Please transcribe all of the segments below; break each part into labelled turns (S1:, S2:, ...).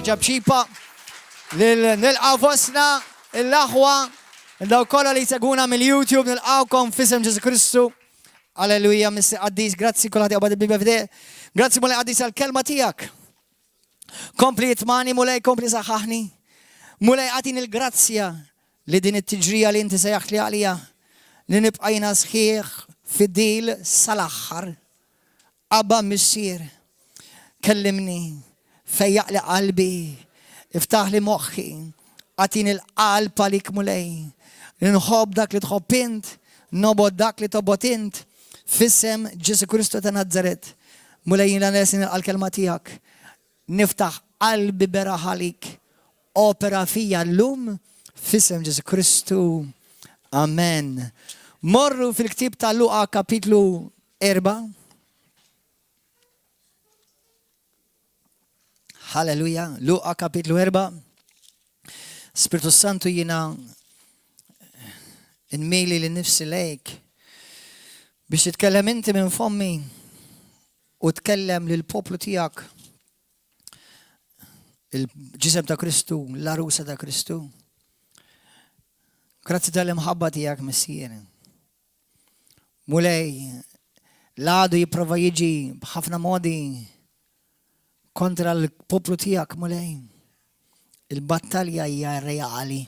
S1: ġabxipa nilqaw fosna l-aħwa daw kolla li jseguna mill-YouTube nilqawkom f'isem Ġesu Kristu. Alleluja, Mr. Addis, grazzi kolla ti għabad il-Biblia f'dej. Grazzi mulej Addis għal-kelma tijak. Kompli jitmani mulej, kompli saħħaħni. Mulej għatin il-grazzja li din it-tiġrija li inti sejjaħt li għalija. Li nibqajna sħiħ fid-dil sal-axħar. Abba missir, kellimni, fejjaq li qalbi, iftaħ li moħħi, għatin il-qalb għalik mulej. Li nħobb dak li tħobb int, nobod dak li tobod int, fissem Ġesu Kristu ta' Nazzaret. Mulej jina nesin għal-kelma tijak. Niftaħ qalbi beraħalik, opera fija l-lum, fissem Ġesu Kristu. Amen. Morru fil-ktib ta' Luqa kapitlu 4. Halleluja. Luqa kapitlu 4. Spiritu Santu jina nmili li nifsi lejk biex titkellem inti minn fommi u tkellem lil poplu tijak il-ġisem ta' Kristu, l-arusa ta' Kristu. Grazzi tal-imħabba tijak, Messier. Mulej, l-għadu jiprofa jiġi b'ħafna modi kontra l-poplu tijak, mulej. Il-battalja hija reali.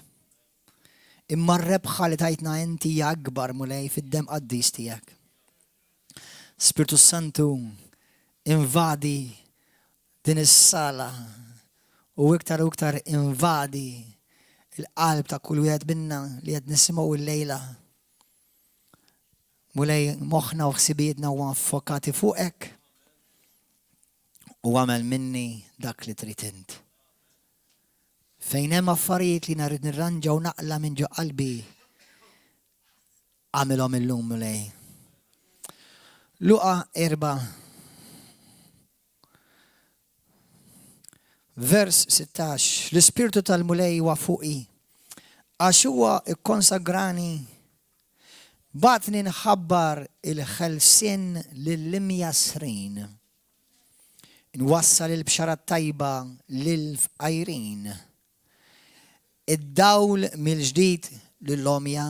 S1: Imma r-rebħa li tajtna inti hija akbar mulej fid-dem qaddis tijak. Spiritu Santu, invadi din is-sala u iktar invadi il-qalb ta' kull wieħed minna li qed nisimgħu l-lejla. Mulej moħħna u ħsibietna huwa affokati fuqek u għamel minni dak li trid int. Fejn hemm affarijiet li narid nirranġa u naqla minn ġo qalbi għamilhom illum mulej. Luqa 4 vers 16. L-Ispirtu tal-mulej huwa fuqi għax huwa ikkonsagrani batni nħabbar il-ħelsin lill-imjasrin. Nwassal il-bxarat tajba lil-fqajrin. Id-dawl mill-ġdid lill-omja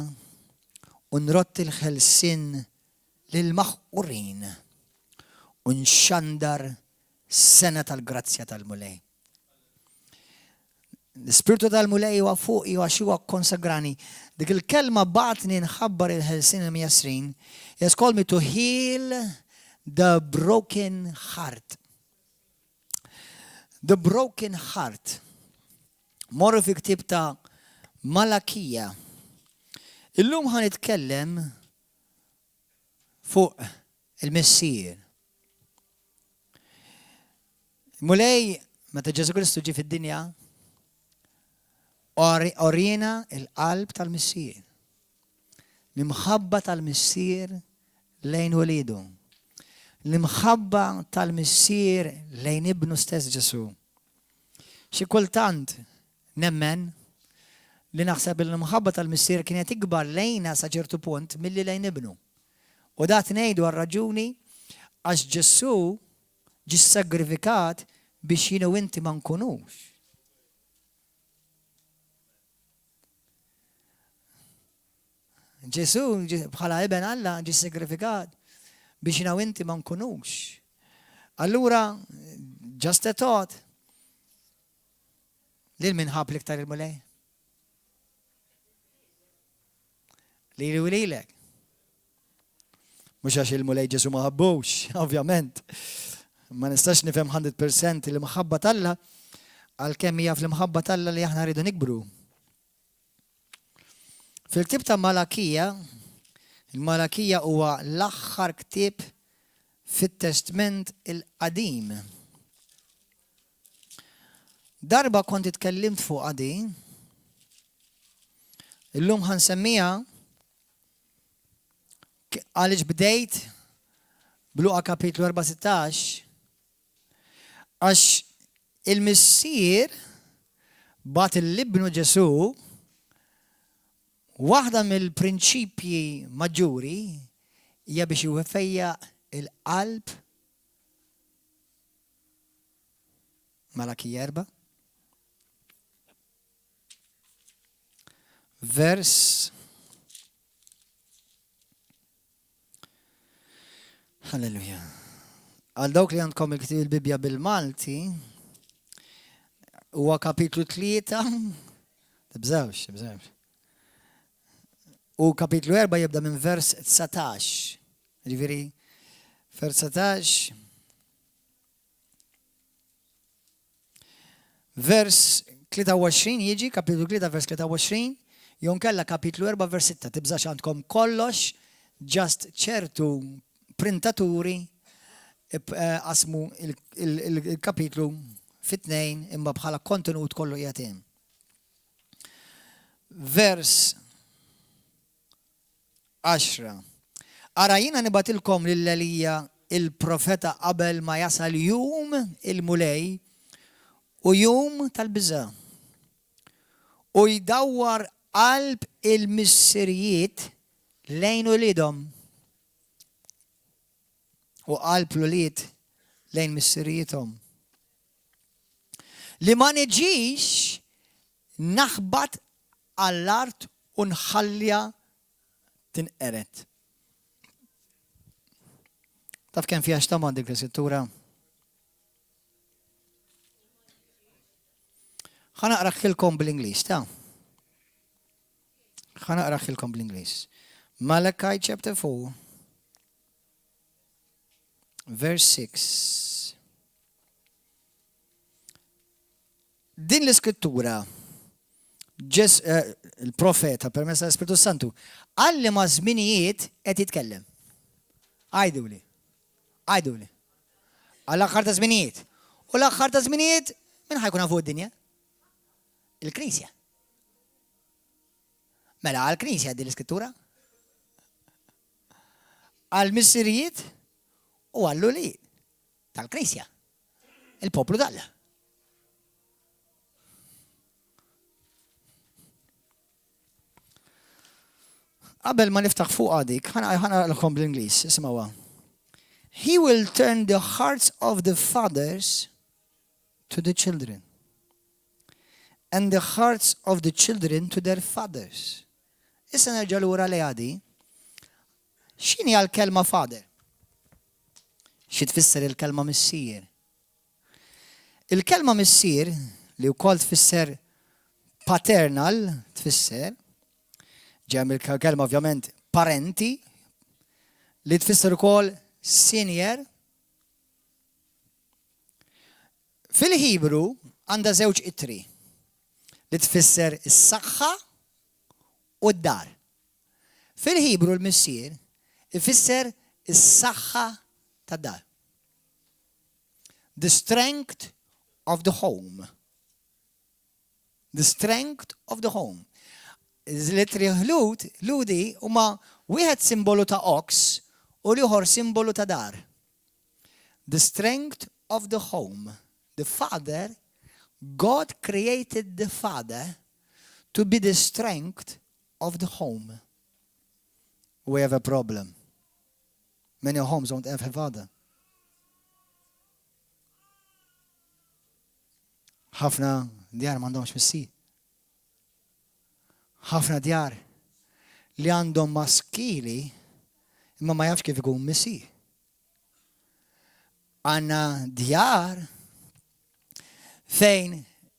S1: u nrott il-ħelsin lil-maħqurin u nxandar sena tal-grazzja tal-mulej. L-Spiritu tal-mulej huwa fuqi u għax huwa konsagrani. Dik il-kelma batni nħabbar il-ħelsin il-mjasrin has called me to heal the broken heart. The broken heart. Morru fi ktib ta' Malakija. Illum ħan itkellem fuq il-Messier. Mulej, meta Ġesu Kristu ġi fid-dinja, orjena il-qalb tal-Messier. L-imħabba tal-Messier lejn walidu. L-imħabba tal-Messier lejn ibnu stess Ġesu. Xi kultant nemmen li naħseb l-imħabba tal-Messier kienet ikbar lejna sa ċertu punt milli lejn ibnu. U dat ngħidu għar-raġuni għax Ġesu ġi sagrifikat biex jiena u inti ma nkunux. Ġesu bħala ibn Alla ġi sagrifikat biex jiena u inti ma nkunux. Allura, just a thought, lil minħab l-iktar il-mulej? Lili u lilek. Mux għax il-mulej Ġesu ma ħabbux, ovvjament. Ma nistax nifhem 100% il-mħabba Alla għal-kemm hija fl-imħabba Alla li aħna rridu nikbru. Fil-ktib ta' Malakija, il-Malakija huwa l-aħħar ktib fit-Testament il-Qadim. Darba kont itkellimt fuq għadi, illum ħansemmija għaliex bdejt b'Luqa kapitlu 4-16 għax il-Missier bat il-libnu Ġesu waħda mill-prinċipji maġġuri hija biex iweffejja il-qalb Malakija 4 vers Halleluja. Għal dawk li għandkom il-ktib il-Bibja bil-Malti, huwa kapitlu 3, tibżawx. U kapitlu 4 jibda minn vers 19. Ġifieri, vers 19. Vers 23 jiġi, kapitlu 3 vers 23, jon kella kapitlu 4 vers 6. Tibżax għandkom kollox, just ċertu printaturi qasmu il-kapitlu fit-tnejn imma bħala kontenut kollu jagħtin. Vers 10. Ara jiena nibatilkom lil-Elija il-profeta qabel ma jasal jum il-mulej u jum tal-biża. U jdawwar qalb il-missirijiet lejn ulidhom. U qalb l-ulied lejn missirijiethom. Li ma niġix naħbat għall-art u nħallja tinqeret. Taf kemm fiha x'tamma dik l-isittura? ħanaqra ħilkom bl-Ingliż, ta? ħanaqra ħilkom bl-Ingliż. Malachi chapter 4, verse 6. Din l-iskrittura il-profeta permezz tal-Spiritu Santu għalli ma' żminijiet qed jitkellem. Għajduli. Għall-aħħar ta' żminijiet. U l-aħħar ta' żminijiet min ħajkun fuq id-dinja? Il-Knisja. Mela għall-Knisja din l-iskrittura? Għall-missirijiet u għall-ulied tal-Knisja. Il-poplu dalla. Qabel ma niftaħ fuq għadik, ħana l-kom bl-Inglis, ismawa. He will turn the hearts of the fathers to the children, and the hearts of the children to their fathers. Issa nerġa' lura li għadi, x'inhi għall-kelma father? Xi tfisser il-kelma missier? Il-kelma missier li wkoll tfisser paternal tfisser ġem il-kelma ovvjament parenti li tfisser ukoll senior. Fil-Ħibru għandha żewġ ittri li tfisser is-saħħa u d-dar. Fil-Ħibru l-missier ifisser is-saħħa tad-dar. The strength of the home. The strength of the home. Iż-litri ħludi huma wieħed simbolu ta' ox u l-ieħor simbolu ta' dar. The strength of the home. The father, God created the father to be the strength of the home. We have a problem. Many homes don't have a father. ħafna djar m'għandhomx missier. ħafna djar li għandhom maskili imma ma jafx kif ikun missier. Għandna djar fejn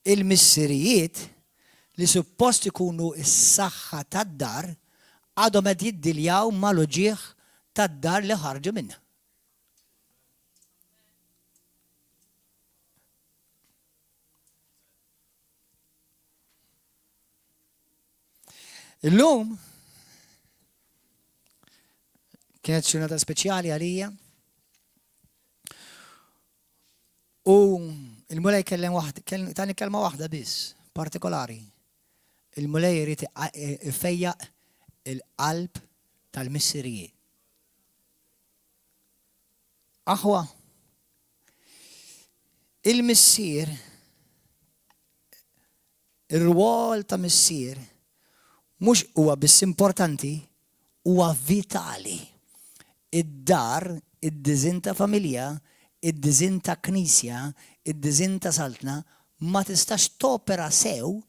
S1: il-missirijiet li suppost ikunu s-saħħa tad-dar għadhom qed jiddiljaw mal-uġigħ tad-dar li ħarġu minnha. Illum kienet ġurnata speċjali għalija u il-mulej tani kelma waħda biss, partikolari. Il-mulej jrid ifejjaq il-qalb tal-missirijiet. Aħwa, il-missier, ir-rwol ta' missier mhux huwa biss importanti, huwa vitali. Id-dar, id-diżin ta' familja, id-diżin ta' knisja, id-diżin ta' saltna ma tistax topera sew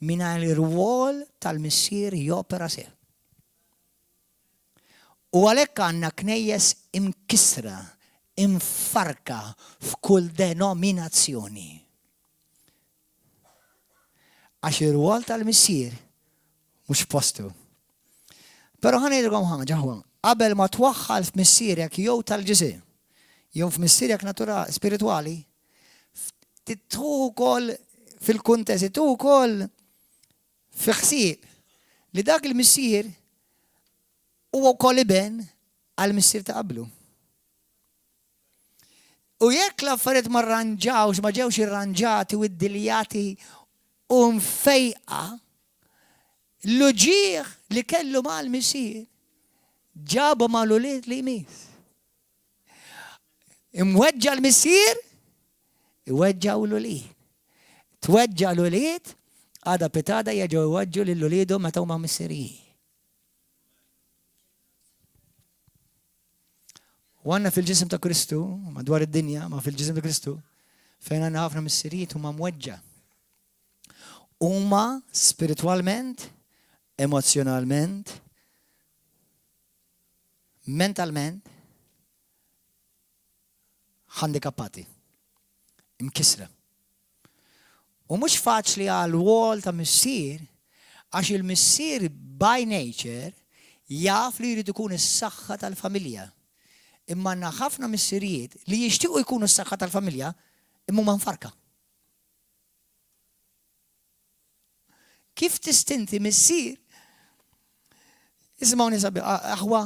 S1: mingħajr ir-rwol tal-missier jopera sew. U għalhekk għandna knejjes imkisra, imfarka f'kull denominazzjoni. Għax ir-rwol tal-missier mhux postu. Però ħanejlkom ħaġa ħwa, qabel ma twaħħal f'missierek jew tal-ġisem, jew f'missierek spiritwali, tittuħu wkoll fil-kuntest, tittuħu wkoll fi ħsieb li dak il-missier huwa wkoll iben għall-missier ta' qablu. U jekk l-affarijiet ma rranġawx, ma ġewx irranġati u iddiljati u mfejqa, l-uġieħ li kellu mal-missier ġabu mal-ulied li jmiss. Imweġġa l-missier, iweġġaw l-ulied. Tweġġa l-ulied, għada pitada jaġu iweġġu lill-uliedu meta huma missieriji. U għanna fil-ġism ta' Kristu, madwar id-dinja, ma fil-ġism ta' Kristu, fejn għanna ħafna missirijiet huma mweġġa. Huma spiritualment, emozjonalment, mentalment, handikappati, imkisra. U mhux faċli għal wol ta' missier, għax il-missier by nature jaf li jrid ikun is-saħħa tal-familja. Imma għandna ħafna missirijiet li jixtiequ jkunu s-saħħa tal-familja imma huma mfarka. Kif tistinti missier? Ismgħu nisabi, aħwa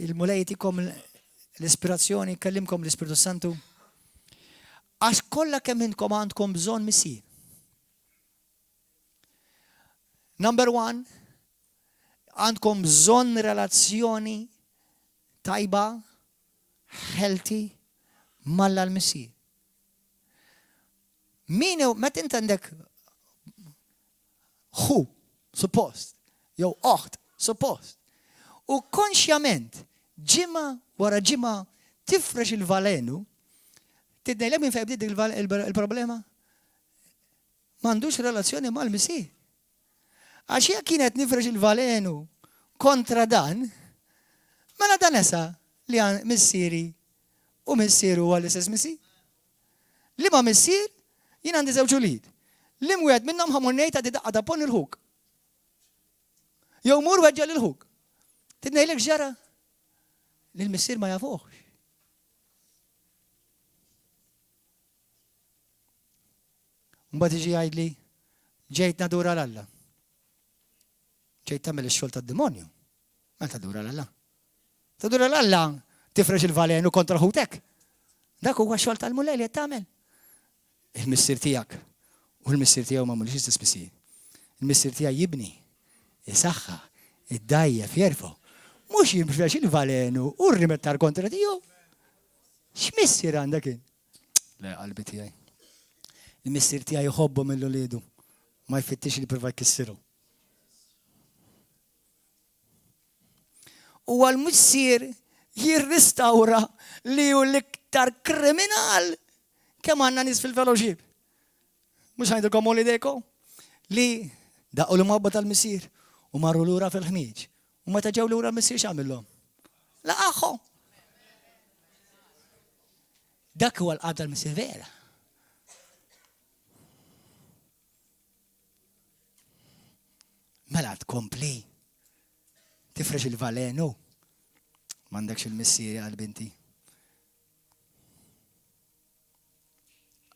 S1: il-mulej jtikom l-ispirazzjoni, kellimkom l-Ispiritu Santu. Għax kollha kemm inkom għandkom bżonn missier. Number one, għandkom bżonn relazzjoni tajba, healthy, malla l-missier. Minu, meta inti għandek suppost, jew oħt, suppost, u konxjament, ġimma wara ġimma tifrex il-valenu, tidnejlek minn fejn bdiet il-problema? M'għandux relazzjoni mal-missier. Għax jekk kienet nifrex il-valenu kontra dan, mela dan esa li għan missieri u missieru għal istess missier. Li ma missier, jien għandi żewġ ulied. Li mwed minnhom ħamurnejt għaddi daqqa ta' pon il-ħuk. Jew mur weġġa l-ħuk. Tidnejlek ġara li l-missier ma jafuħx. Mbagħad iġi jgħidli ġejt nadura l-Alla. Ġejt tagħmel ix-xogħol tad-demonju. Ma tadura l-Alla. Tadura l-Alla tifrex il-valenu kontra ħutek. Dak huwa xogħol tal-mulej li qed tagħmel. Il-missier tiegħek u l-missier tiegħu ma mhux istess missier. Il-missier tiegħek jibni, isaħħa, iddajjef, jerfgħu. Mhux jifrex il-valenu u rrimettar kontra tiegħu. X'missier għandek kien? Le qalbi tiegħi. Il-missier tiegħi jħobbu mill-uliedu. Ma jfittix li prova jkissiru. U għal-missier jirristawra li hu l-iktar kriminal kemm għandna nies fil-fellowship. Mhux ngħidilkom hu lidejkom li daqqu l-mabba tal-missier u marru lura fil-ħmieġ. U meta ġew lura l-missier x'għamilhom? Laqgħuhom. Dak huwa l-qagħda tal-missier vera. Mela tkompli tifrex il-valenu. M'għandekx il-missier għal-binti.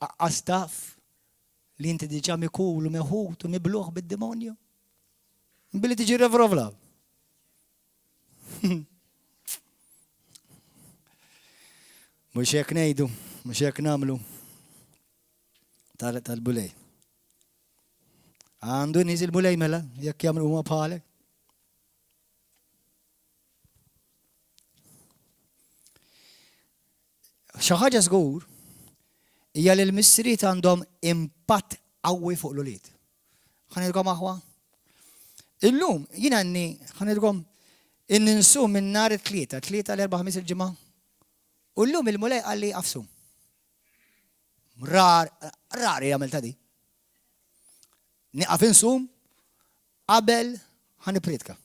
S1: Aqqas taf li inti diġà mikul u meħut u mibluħ bid-demonju. Billi tiġi revrovla. Mhux hekk ngħidu, mhux hekk nagħmlu tal-bulej. Għandu nies il-bulej mela, jekk jagħmlu huma bħalek. Xi ħaġa żgur hija li l-missiriet għandhom impatt qawwi fuq l-ulied. Ħanilkom aħwa. Illum jien għandni ħanilkom in-ninsum minn nhar it-tlieta l-4 ħamis il-ġimgħa. U llum il-mulej qal li qafsum. Rari jagħmel ta' di. Nieqaf insum qabel ħanipritka.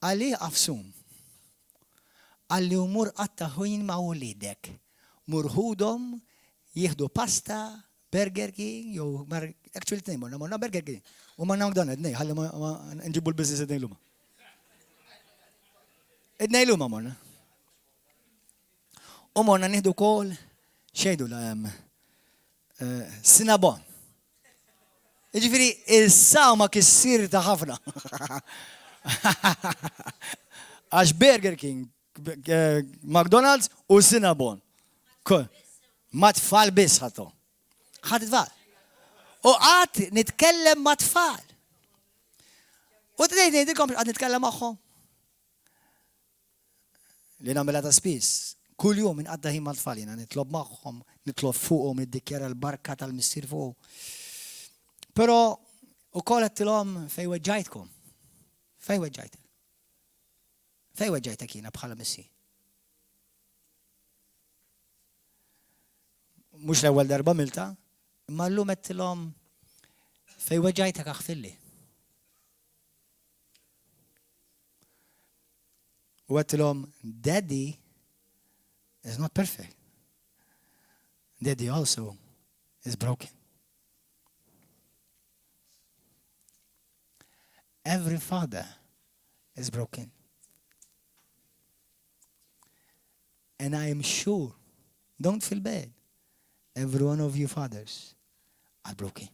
S1: Għalli għafsum. Għalli umur għattaħuin ma' ulidek. Murħudom, jihdu pasta, Burger King, jow, actually t-nej, morna Burger King. U marna McDonald's, nej, għalli ma nġibu l-biznis id-nej l-uma. Id-nej l-uma morna. U morna nihdu kol, xejdu la Cinnabon. Iġifiri, il-sawma kissir ta' ħafna. Għax Burger King, McDonald's u Cinnabon. Ma tfal bis ħattu. ħat tfal. U għat nitkellem ma tfal. U t-nejni, għat nitkellem maħħom. Li namela ta' spis. Kull jum minn għadda ħim għal-tfal jina, nitlob maħħom, nitlob fuqom, niddikjara l-barka tal-missir fuq. Pero, u kol għattilom fej weġġajtkom. Fej weġġajtek. Fej weġġajtek jina bħala missir. Mux l-ewwel darba milta, imma llum għattilom fej weġġajtek aħfilli. U għattilom, Daddy is not perfect. Daddy also is broken. Every father is broken. And I am sure, don't feel bad, every one of you fathers are broken.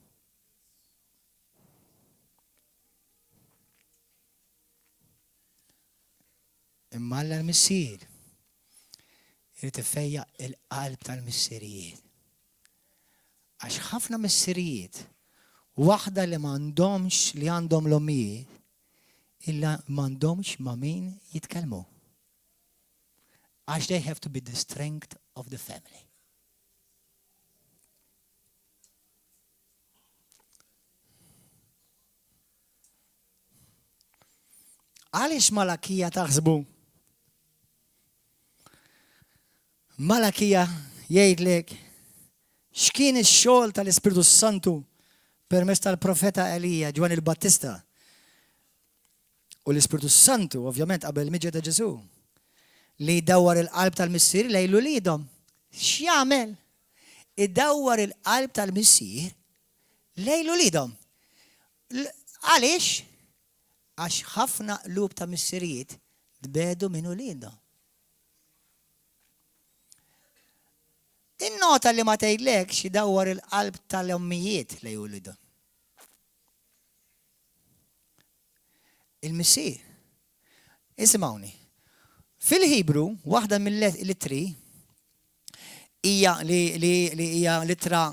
S1: Imma l-missir irrid ifejja il-qalb tal-missirijiet. Għax ħafna missirijiet, waħda li m'għandhomx li għandhom l-ommijiet, illa m'għandhomx ma' min jitkellmu. Għax they have to be the strength of the family. Għaliex Malakija taħsbu? Malakija jgħidlek x'kien ix-xogħol tal-Ispiritu Santu permezz tal-profeta Elija, Ġwan il-Battista. U l-Ispiritu Santu, ovvjament, qabel miġġa ta' Ġesu, li jdawwar il-qalb tal-missier lejlu lidhom. X'jagħmel? Idawwar il-qalb tal-missier lejlu lidhom. Għaliex? Għax ħafna qlub ta' missirijiet dbedu minnu lidhom. In-nota li ma tgħidlekx idawwar il-qalb tal-ommijiet li jwilidhom. Il-missier. Isimgħuni. Fil-Ħibru, waħda mill-littri hija li hija littra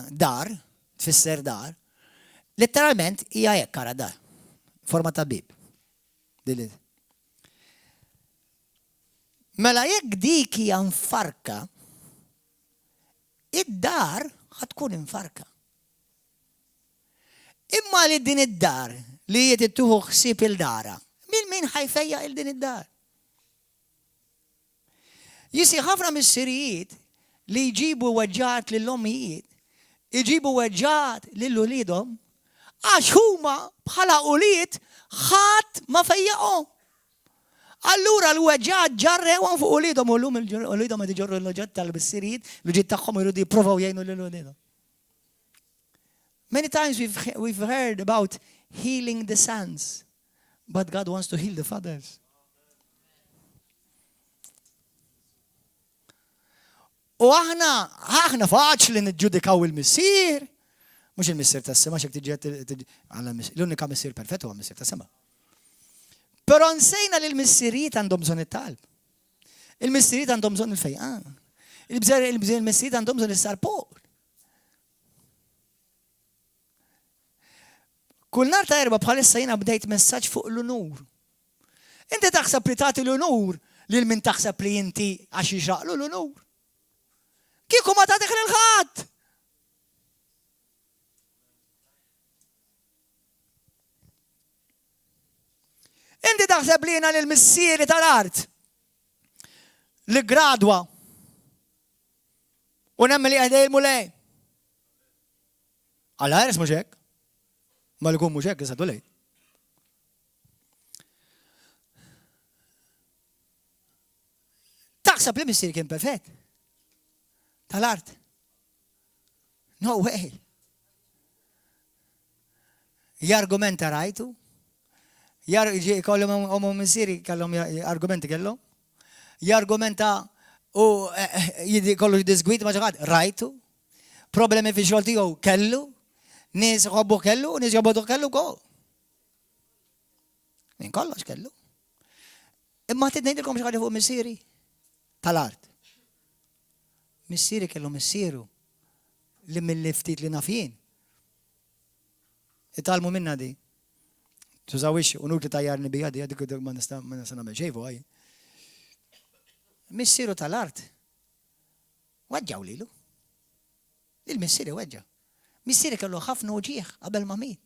S1: dar, tfisser dar, letteralment hija hekk ara dar, forma ta' bib. Mela jekk dik hija mfarka, id-dar ħatkun infarka. Imma li din id-dar li jiet tuħu ħsieb il-dara, min ħajfejja il-din id-dar? Jisi ħafna missirijiet li jġibu weġġat lill-ommijiet, jġibu weġġat lill-ulidhom, għax huma bħala uliet ħadd ma fejjaqhom. Allura l-weġġat ġarrew fuq ulidhom u llum il-ulidhom qed iġorru l-weġġat tal-missirijiet l-ġid tagħhom jridu jippruvaw jgħinu lil-ulidhom. Many times we've heard about healing the sons, but God wants to heal the fathers. U aħna faċli niġġudikaw il-missier, mhux il-missier tas-sema xek tiġi l-unika missier perfett huwa missier tas-sema. Però nsejna li l-missirijiet għandhom bżonn it-talb. Il-missirijiet għandhom bżonn il-fejqan. Il-missirijiet għandhom bżonn is-sarpor. Kull nar ta' erba' bħalissa jiena bdejt messaġġ fuq l-unur. Inti taħseb li tagħti l-unur lil min taħseb li inti għax jixraqlu l-unur. Kieku ma tagħtik lil ħadd. Inti taħseb li jiena lill-missieri tal-art li gradwa u nemmi li għedejlmu lej. Għal-ħares mhux hekk. Ma li kun mhux hekk issa lejn. Taħseb li missier kien perfett. Tal-art. No way. Jargumenta rajtu. Kollhom homo missieri kellhom argumenti kellhom. Jargumenta u kollu disgwid ma' ġaħad rajtu. Problemi fi xogħol tiegħu kellu. Nies ħobbu kellu, nies jobbodu kellu wkoll. Min kollox kellu. Imma tidnejdilkom xi ħaġa fuq missieri tal-art. Missieri kellu missieru li mill-ftit li nafjien. Italmu minna di. Tużawix unuk li tajjarni bija di, dik ma nista nagħmel xejn fuq għaj. Missieru tal-art. Weġġaw lilu. Il-missieri weġġa. Missieri kellu ħafna uġieħ qabel ma miet.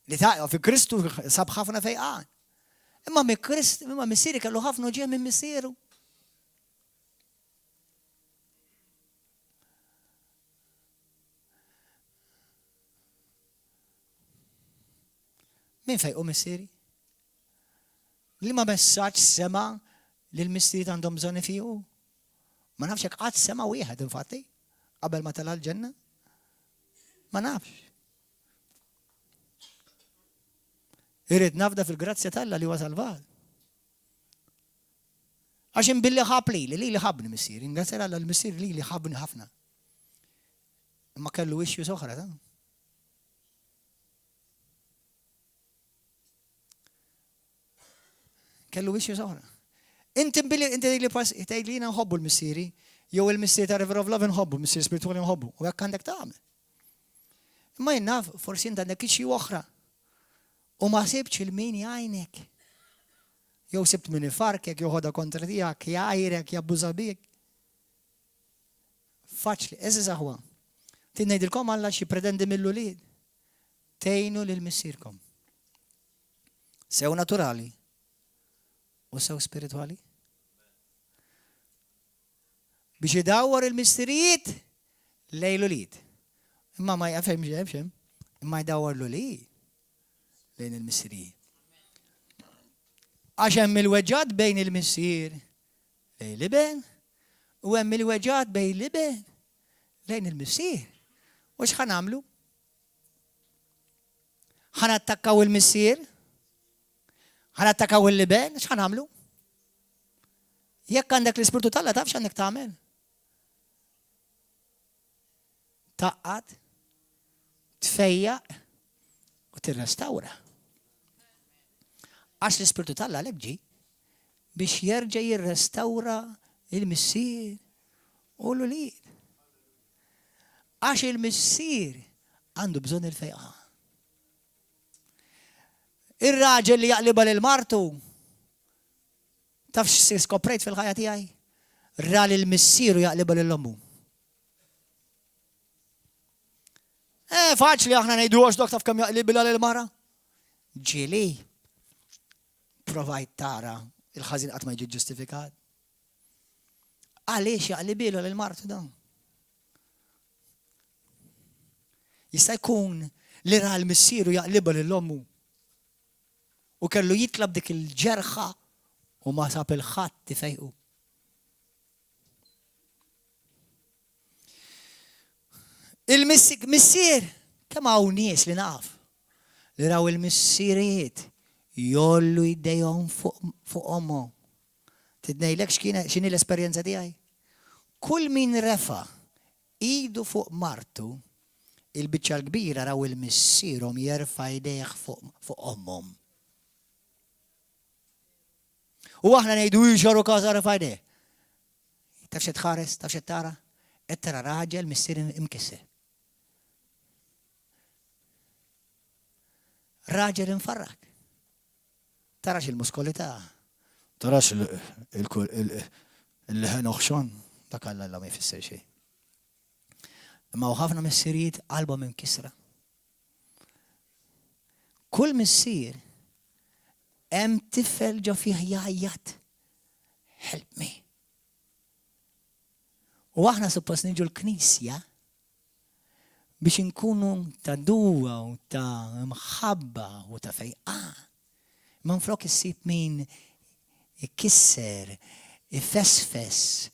S1: Li ta' fi Kristu sab ħafna fejqan. Imma missieri kellu ħafna uġieħ minn missieru. Min fejqu missieri? Li ma messaġġ sema li l-missieri għandhom bżonn fiju. Ma nafx hekk qatt sema wieħed infatti qabel ma tala l-ġenna. Ma nafx. Irrid nafda fil-grazzja talla li huwa salvat. Għax inbilli ħab li ħabni missieri. Ingrazzja Alla l-missieri li ħabni ħafna. Imma kellu issue oħra ta'. Kellu issue oħra. Inti li tgħidlina nħobbu l-missieri, jew il-missieri ta' River of Love nħobbu, missieri spirituali nħobbu, u hekk għandek tagħmel. Imma jinnaf forsi inti għandek issue oħra. U ma sibx il-min jgħinek. Jew sibt min ifarkek, jew ħoda kontra tiegħek, jgħajrek, jabbuża bik. Faċli, eżiż aħwa. Tinnejdilkom Alla xi pretendi mill-ulied. Tgħinu lil missierkom. Sew naturali. U sew spirituali? Biex idawwar il-missirijiet lejn l-ulied. Imma ma jafhemx imma jdawwar l-ulied lejn il-missirijiet. Għax hemm il-weġġat bejn il-missier lejn l-iben u hemm il-weġġat bejn l-iben lejn il-missier. U x'ħan nagħmlu? Ħan attakkaw il-missier? Ħan attakkaw il-liben, x'ħan nagħmlu? Jekk għandek l-Ispirtu tal-Alla taf x'għandek tagħmel? Taqqad, tfejjaq u tirrestawra. Għax l-Ispirtu tal-Alla għalhekk ġie biex jerġa' jirrestawra il-missier u l-ulied. Għax il-missier għandu bżonn il-fejqan. Ir-raġel li jaqliba lil martu taf x'si skoprejt fil-ħajja tiegħi? Ra lil missieru jaqliba lil ommu. Faċli aħna ngħidu għax dok taf kemm jaqlibilha lil mara. Ġieli. Provajt tara il-ħażin qatt ma jiġi ġustifikat. Għaliex jaqlibilha lil martu dan? Jista' jkun li ra l-missieru jaqliba lil ommu. U kellu jitlab dik il-ġerħa u ma sab il-ħadd tifejqu. Il-missier, kemm hawn nies li naf li raw il-missierijiet jollu jdejhom fuq omhom. Tidnejlek x'inhi l-esperjenza tiegħi? Kull min refa' idu fuq martu, il-biċċa l-kbira raw il-missierhom jerfa' jdejh fuq omhom. U aħna ngħidu jixoru każa rafajde. Taf xi tħares, taf xi tara? Qed tara raġel missier imkisser. Raġel infarrak. Tarax il-muskolità. Tarax il-leħen uħxon. Dak Alla ma jfisser xejn. Imma ħafna missierijiet qalbhom imkisra. Kull missier hemm tifel ġo fih jgħajjat. Help me. U aħna suppost niġu l-Knisja biex inkunu ta' duwa u ta' mħabba u ta' fejqan. Man flok issib min ikisser, ifesfes,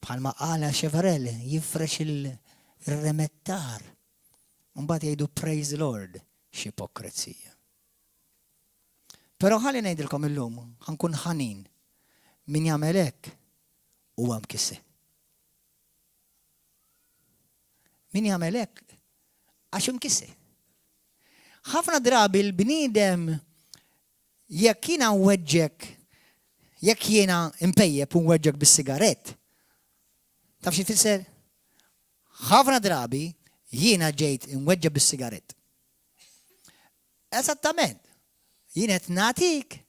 S1: bħalma qala Chevarel, jifrex il-remettar. Mbagħad jgħidu praise the Lord, x'ipokrizija. Però ħalli ngħidilkom illum, ħankun ħanin min jagħmel hekk huwa mkisser. Min jagħmel hekk għax imkisser. Ħafna drabi l-bniedem jekk jiena nweġġek, jekk jiena impejjeb u nweġġek bis-sigarett. Taf xi tfisser? Ħafna drabi jiena ġejt nweġġeb bis-sigarett. Esattament. Jien qed nagħtik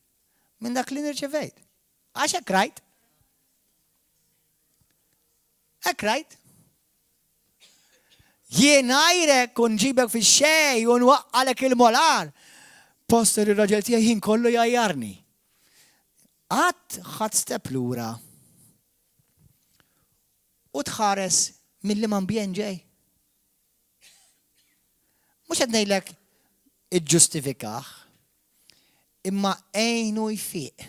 S1: minn dak li nirċevejt. Għax hekk rajt. Hekk rajt. Jien għajrek u nġibek fix-xej u nwaqqalek il-molar. Poster ir-raġel tiegħi jien kollu jajjarni. Qatt ħadd step lura u tħares milli ma mbien ġej. Mhux qed ngħidlek iġġustifikah, imma għejnu jfiq.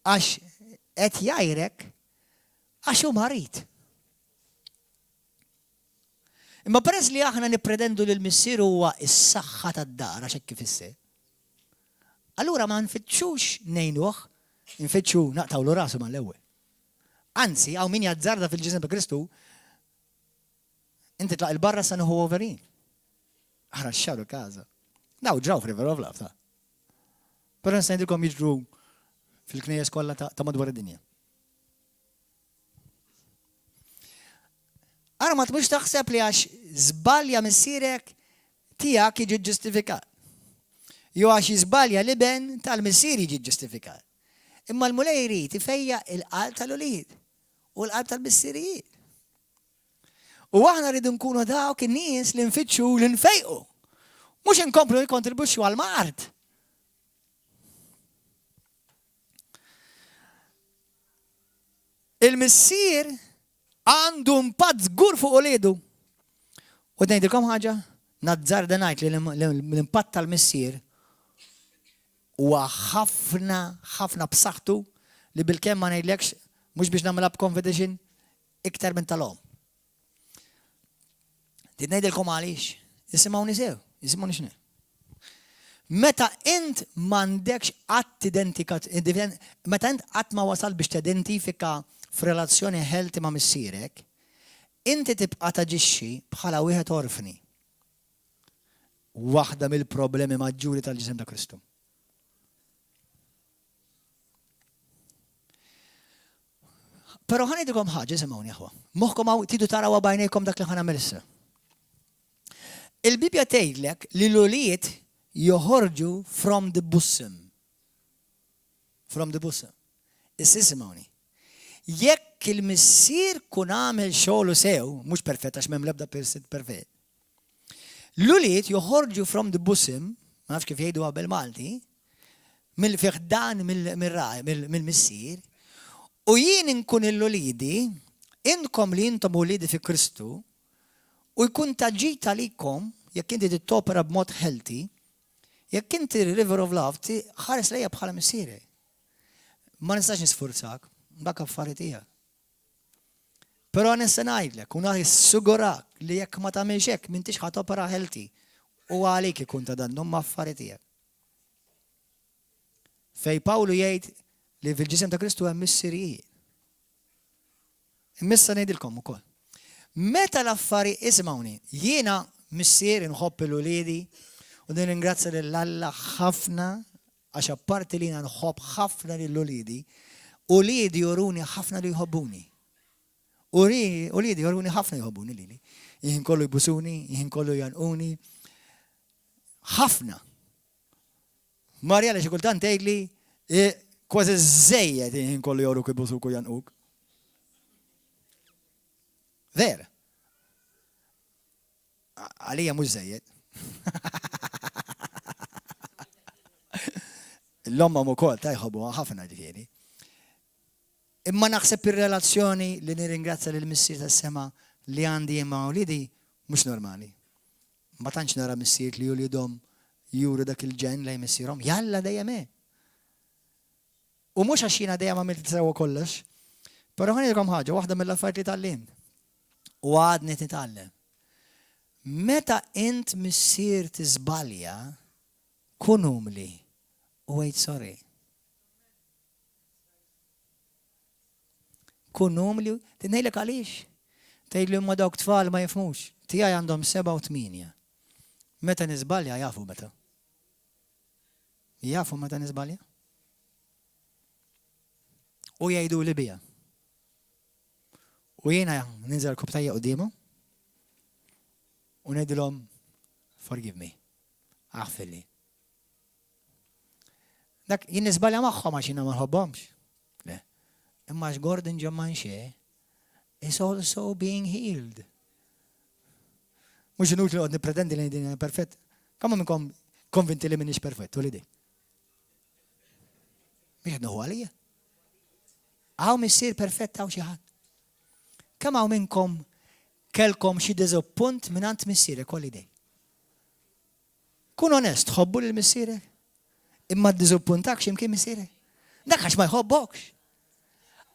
S1: Għax qed jgħajrek għax hu marit. Imma peress li aħna nippretendu li l-missier huwa s-saħħa tad-dar għax hekk kif isser. Allura ma nfittxux ngħinuh, nfittxu naqtawlu rasu mal-ewwel. Anzi, hawn min jazzarda fil-ġisem ta' Kristu, inti tlaq il-barra sa nieħu overin. Aħna xxarru kaza. Daw ġraw f'River of Love ta'. Però nista' ngħidilkom jiġru fil-knejjes kollha ta' madwar id-dinja. Ara ma tmux taħseb li għax żbalja missierek tiegħek jiġi ġustifikat. Jew għax jiżbalja l-iben tal-missier jiġi ġustifikat. Imma l-mulej jrid ifejja il-qalb tal-ulied u l-qalb tal-missierijiet. U aħna rridu nkunu dawk in-nies li nfittxu li nfejqu. Mhux inkomplu jikkontribwixxu għall-mard. Il-missier għandu impatt żgur fuq uliedu. U ngħidilkom ħaġa, nazzarda ngħid li l-impatt tal-missier huwa ħafna b'saħħtu li bil-kemm ma ngħidlekx mhux biex nagħmilha b'confidation iktar minn tal-hom. Ngħidilkom għaliex, isimgħuni sew, isimgħuni x'ne. Meta int m'għandekx meta int qatt ma wasal biex tidentifika f'relazzjoni healthy ma' missierek, inti tibqa' taġixxi bħala wieħed orfni. Waħda mill-problemi maġġuri tal-ġisem ta' Kristu. Però ħanejdukom ħaġa, isimgħuni aħwa. Moħħkom tidu taraw bajnejkom dak li ħanagħmel issa. Il-Bibja tgħidlek li l-ulied joħorġu from the bosom. From the bosom. Issa isimgħuni. Jekk il-missier kun għamel xogħlu sew, mhux perfett għax m'hemm l-ebda perfett. L-ulied joħorġu from the bosom, ma nafx kif jgħidu bil-Malti, mill-fiħdan mill-missier, u jien inkun l-uliedi, inkom li intom uliedi fi Kristu, u jkun taġġit għalikom, jekk inti tittopera b'mod healthy, jekk inti River of Love, ħares lejja bħala missieri. Ma nistax nisfurzak, dak affarijiet tiegħek. Però nista' ngħidlek u nassugurak li jekk ma tagħmilx hekk m'intix ħatopera healthy u għalik ikun ta' dan ma' affarijiet tiegħek. Fej Pawlu jgħid li fil-ġisem ta' Kristu hemm missierijiet. Imissa ngħidilkom ukoll. Meta l-affarijiet ismawni, jiena missier nħobb l-uliedi u nirringrazzja lill-Alla ħafna għax apparti li jiena nħobb ħafna lill-uliedi, uliedi juruni ħafna li jħobbuni. Uliedi juruni ħafna jħobbuni lili. Jien kollu jbusuni, jien kollu janquni. Ħafna. Marja li xi kultant tgħidli kważi żejjed jien kollu joruk jbusuk u janquk. Vera. Għalija mhux żejjed. L-omma ukoll ta' jħobbuha ħafna ġifieri. Imma naħseb ir-relazzjoni li nirringrazzja lill-missier tas-sema li għandi ma' ulidi mhux normali. Ma tantx nara missiert li julidhom juru dak il-ġen lejn missierhom, jalla dejjem he. U mhux għax jiena dejjem għamilt sewwa kollox, però ħanilkom ħaġa, waħda mill-affarijiet li tallimt. U għadni titgħallem. Meta int missier tiżbalja, kun umli u wait sorry. Kun umli, ngħidlek għaliex. Tgħidlu ma dawk tfal ma jifhmux. Tiegħi għandhom 7 u 8. Meta niżbalja jafu meta. Jafu meta niżbalja? U jgħidu li bija. U jiena ninżel kubtajja qudiemhom u ngħidilhom forgive me. Aħfilli. Dak jien niżbalja magħhom għax jiena ma nħobbhomx. Le. Imma Gordon Ġammanxe is also being healed. Mhux inutli qod nippretendi li din perfett. Kemm minnkom konvinti li m'iniex perfett, u li di. Mhix qed noħu għalija. Għaw missier perfett għaw xi ħadd. Kemm hawn minnkom kelkom xi diżappunt mingħand missierek kolli dej. Kun onest, tħobbu lil missierek? Imma ddiżappuntak x'imkien missierek? Dak għax ma jħobbokx.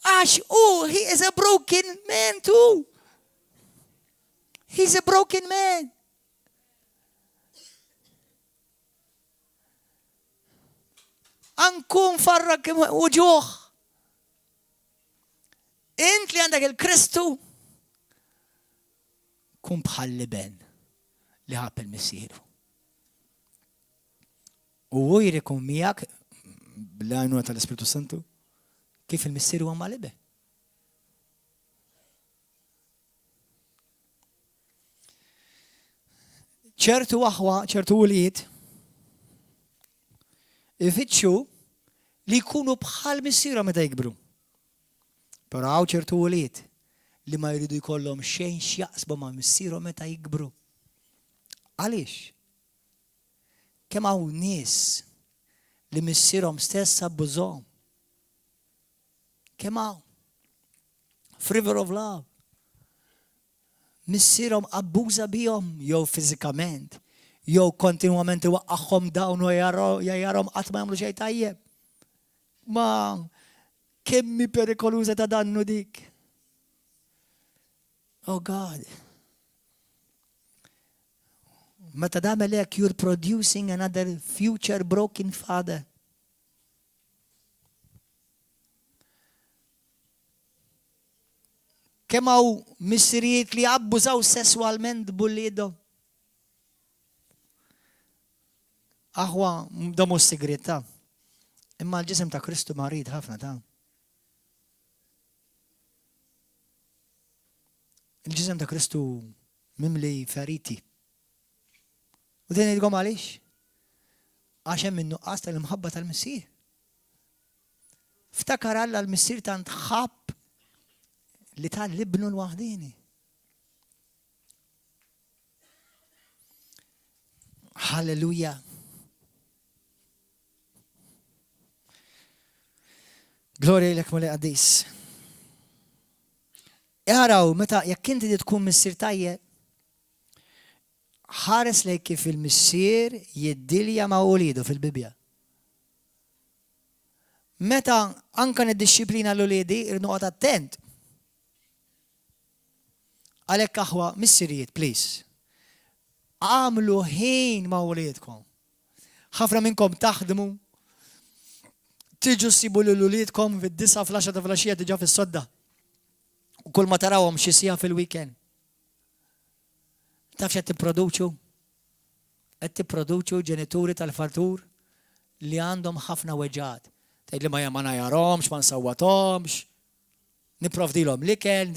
S1: Għax he is a broken man too. He's a broken man. Ankun farrak uġuħ. Int li għandek il-Kristu kun bħal liben li ħapp il-missieru. U jirikum miegħek bl-għajnuna tal-Ispiritu Santu kif il-missieru għamma liben. ċertu aħwa, ċertu ulijiet ifittxu li jkunu bħal missieru meta jikbru. Però għaw ċertu ulijiet li ma jridu jkollhom xejn x'jaqsbu ma' missierhom meta jikbru. Għaliex? Kemm hawn nies li missierhom stess abbużhom. Kemm hawn? River of Love. Missierhom abbuża bihom jew fiżikament, jew kontinwament iwaqqagħhom dawn u jgħajjarhom qatt ma jagħmlu xejn tajjeb. Ma kemmi perikoluża ta' dannu dik. Oh God. Meta tagħmel hekk you're producing another future broken father. Kemm hawn missirijiet li abbużaw sesswalment buliedhom. Aħwa da mhux sigrieta. Imma l-ġisem ta' Kristu marid ħafna ta'. Il-ġisem ta' Kristu mimli feriti. U din jgħidkom għaliex? Għax hemm in-nuqqas tal-imħabba tal-missier. Ftakar Alla l-missier tant ħabb li tal-libnu l-waħdini. Halleluja. Gloria lek muli għaddis. Jaraw, meta jekk inti tkun missier tajjeb, ħares lejk kif il-missier jiddilja ma' ulidu fil-Bibja. Meta anka niddixxiplina l-uliedi irnoqgħod attent. Għalhekk aħwa missirijiet, please. Għamlu ħin ma' uliedkom. Ħafna minnkom taħdmu, tiġu ssibu l-uliedkom fid-9 fl-10 ta' flaxija diġà fis-sodda. U kull ma tarawhom xi sija fil-weekend. Taf x'qed tipproduċu? Qed tipproduċu ġenituri tal-fatur li għandhom ħafna weġġat. Tgħidli ma najarhomx, ma nsawwathomx, nipprovdilhom l-ikel,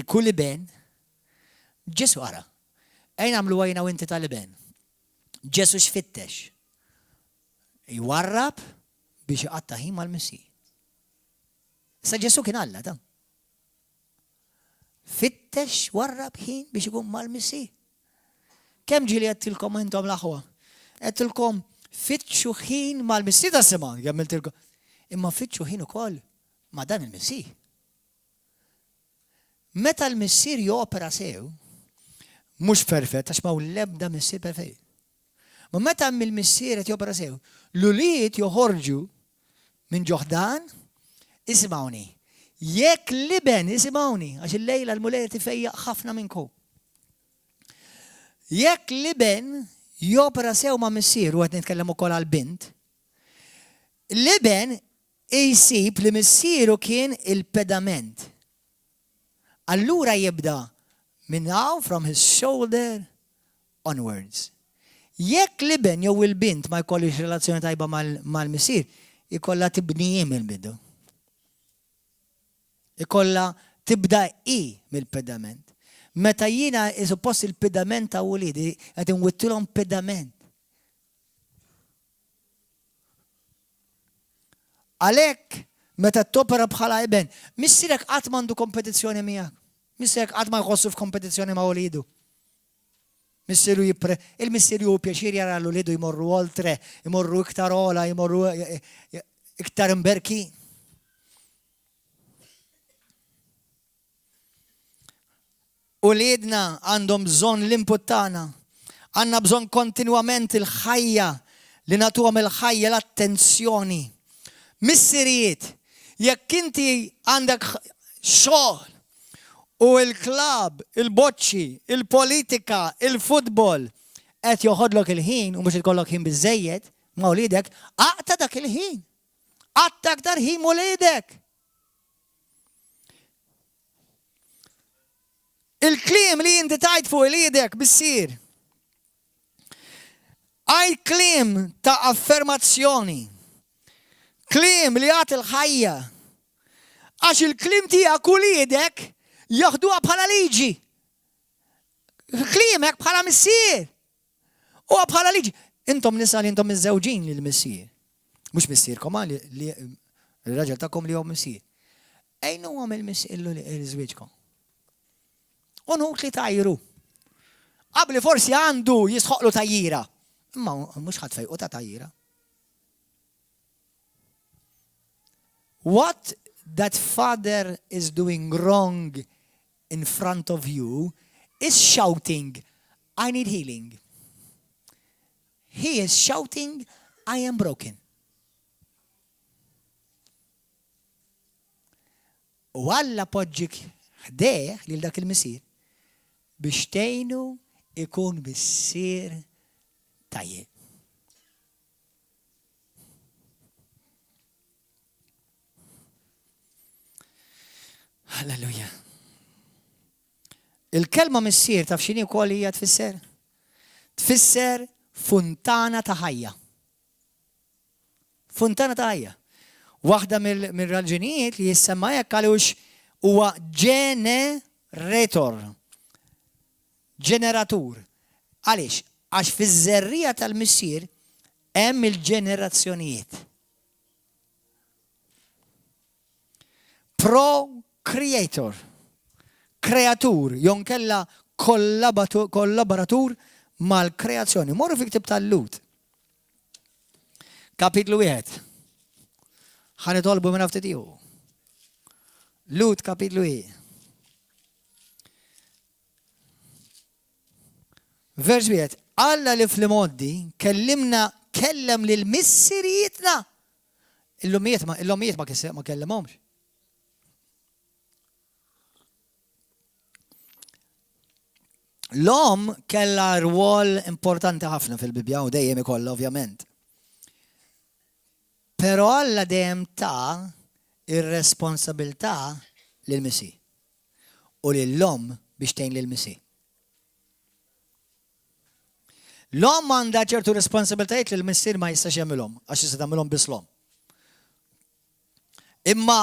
S1: kull iben, Ġesu ara. Ejn għamlu għajna u inti tal-iben. Ġesu x'fittex. Jwarrab biex iqatta' ħin mal-Missir. Sa Ġesu kien Alla ta'. Fittex warrab ħin biex ikun mal-Missir. Kemm ġieli għedtilkom intom l-aħwa? Għedtilkom fitxu ħin mal-Missir ta' sema, għamiltilkom. Imma fitxu ħin ukoll ma' dan il-Missir. Meta l-missier jopera sew, mhux perfett, għax ma' l-ebda missier perfett. Ma meta mill-missier qed jopera sew, l-uliet joħorġu minn ġoħdan, isimgħuni. Jekk liben, isimgħuni, għax il-lejla l-muler tifejjaq ħafna minnkom. Jekk liben jopera sew ma' missier, u qed nitkellem ukoll għall-bint, liben jsib li missieru kien il-pedament. Allura jibda minn hawn from his shoulder onwards. Jekk liben jew il-bint ma jkollix relazzjoni tajba mal-missier, ikollha tibnijiem il-bidu. Ikollha tibda mill-pedament. Meta jiena suppost il-pedament ta' wulidi qed inwittilhom pedament. Għalhekk meta topera bħala iben, missierek qatt m'għandu kompetizzjoni miegħek. Missierek qatt ma jħossu f'kompetizzjoni ma' wulidu. Il-missieru pjaċir jara l-ulidu jmorru oltre, jmorru iktar ola, jmorru iktar imberki. Ulidna għandhom bżonn l-input tagħna. Għandna bżonn kontinwament il-ħajja li nagħtuhom il-ħajja l-attenzjoni. Missirijiet, jekk inti għandek xogħol u l-klab, il-boċċi, il-politika, il-futbol qed joħodlok il-ħin u mhux ikollok ħin biżejjed ma' wliedek, aqta' dak il-ħin. Qatta aktar ħin wliedek. Il-kliem li inti tajt fuq wliedek bissir. Għaj kliem ta' affermazzjoni. Kliem li għat il-ħajja. Għax il-kliem tiegħek u wliedek jaħduha bħala liġi. Klimek bħala missier. U bħala liġi. Intom nisa li intom miżżewġin lil missier. Mhux missierkom li l-raġel tagħkom li huwa missier. Ejn huwa mill-missier il-żwieġkom. U nut li tajru. Qabli forsi għandu jisħoqlu tajjira. Imma mhux ħadd fejqu ta' tajjira. What that father is doing wrong in front of you is shouting, I need healing. He is shouting, I am broken. U Alla poġġik ħdeħ lil dak il-missier biex tgħinu ikun missier tajjeb. Halleluja. Il-kelma missier taf x'inhi wkoll hija tfisser? Tfisser funtana ta' ħajja. Funtana ta' ħajja. Waħda mill-raġunijiet li jissemma hekk għalux huwa ġeneratur. Ġeneratur. Għaliex? Għax fiż-żerrija tal-missier hemm il-ġenerazzjonijiet. Procreator. Kreatur. Jon kella kollaboratur mal-kreazzjoni. Morru fi ktib tal-Lut. Kapitlu 1. ħanitolbu minn ftitiju. Lut kapitlu 1. Vers 1. Alla li fl-modi kellem lil missirietna. Il-lomijiet ma kellemhomx. L-om kella rwol importanti ħafna fil-Bibja u dejjem ikollha ovvjament. Però Alla dejjem ta' ir-responsabilità lill-Missi u lill-om biex tgħin lill-Missi. L-om għandha ċertu responsabilitajiet li l-missier ma jistax jagħmilhom għax jista' tagħmilhom biss l-om. Imma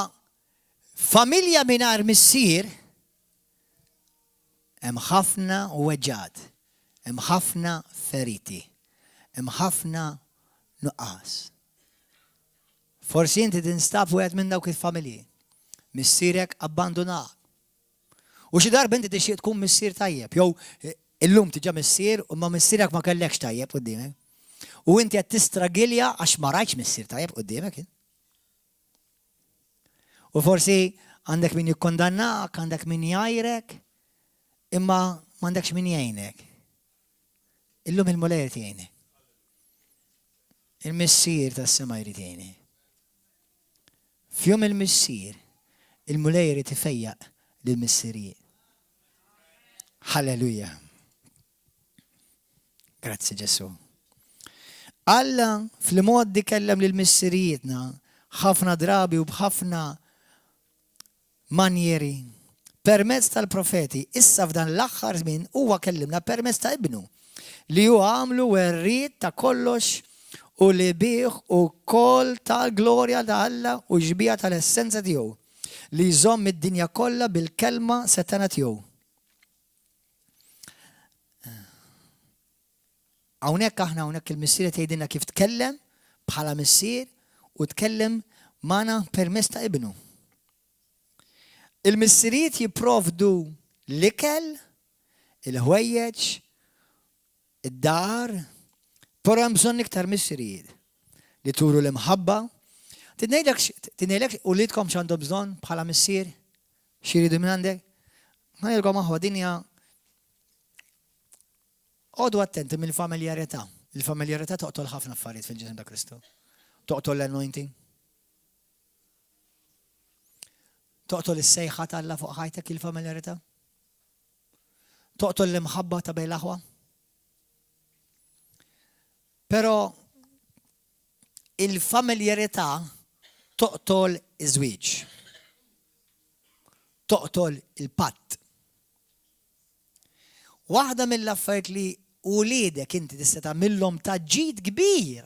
S1: familja mingħajr missier hemm ħafna weġġad, hemm ħafna feriti, hemm ħafna nuqqas. Forsi inti tinstab wieħed minn dawk il-familji. Missierek abbandonat. U xi darba inti tixtieq tkun missier tajjeb, jew illum tiġa missier u ma missierek ma kellekx tajjeb quddiemek. U inti qed tistragilja għax ma rajtx missier tajjeb quddiemek. U forsi Għandek min jikkondannak, għandek min jajrek, imma m'għandekx min jgħinek. Illum il-mulejr jgħinek. Il-missier tas-sema jrid jgħinek. F'jum il-missier, il-mulejr tifejjaq lill-missirijiet. Halleluja. Grazzi Ġesu. Alla fil-modi kellem lill-missirijietna ħafna drabi u b'ħafna manjeri permezz tal-profeti. Issa f'dan l-aħħar żmien huwa kellimna permezz ta' ibnu li hu għamlu werriet ta' kollox u li bih u kol tal-glorja ta' Alla u ġbija tal-essenza tiegħu li jżomm id-dinja kollha bil-kelma setana tiegħu. Hawnhekk aħna hawnhekk il-missier tgħidilna kif tkellem bħala missier u tkellem magħna permezz ta' ibnu. Il-missirijiet jipprovdu l-ikel, il-ħwejjeġ, id-dar, però hemm bżonn iktar missirijiet li turu l-imħabba. Tidnejlek u lidkom x'għandhom bżonn bħala missier? Xi jridu minn għandek? Ħanilkom aħwa dinja għodu attenti mill-familjarità. Il-familjarità toqtol ħafna affarijiet fil-ġisem ta' Kristu. Toqtol l-anointing. Toqtol is-sejħa tal-Alla fuq ħajtek il-familjarità. Toqtol l-imħabba ta' bejn l-aħwa. Però il-familjarità toqtol iż-żwieġ. Toqtol il-patt. Waħda mill-affarijiet li uliedek inti tista' tagħmilhom taġġid kbir.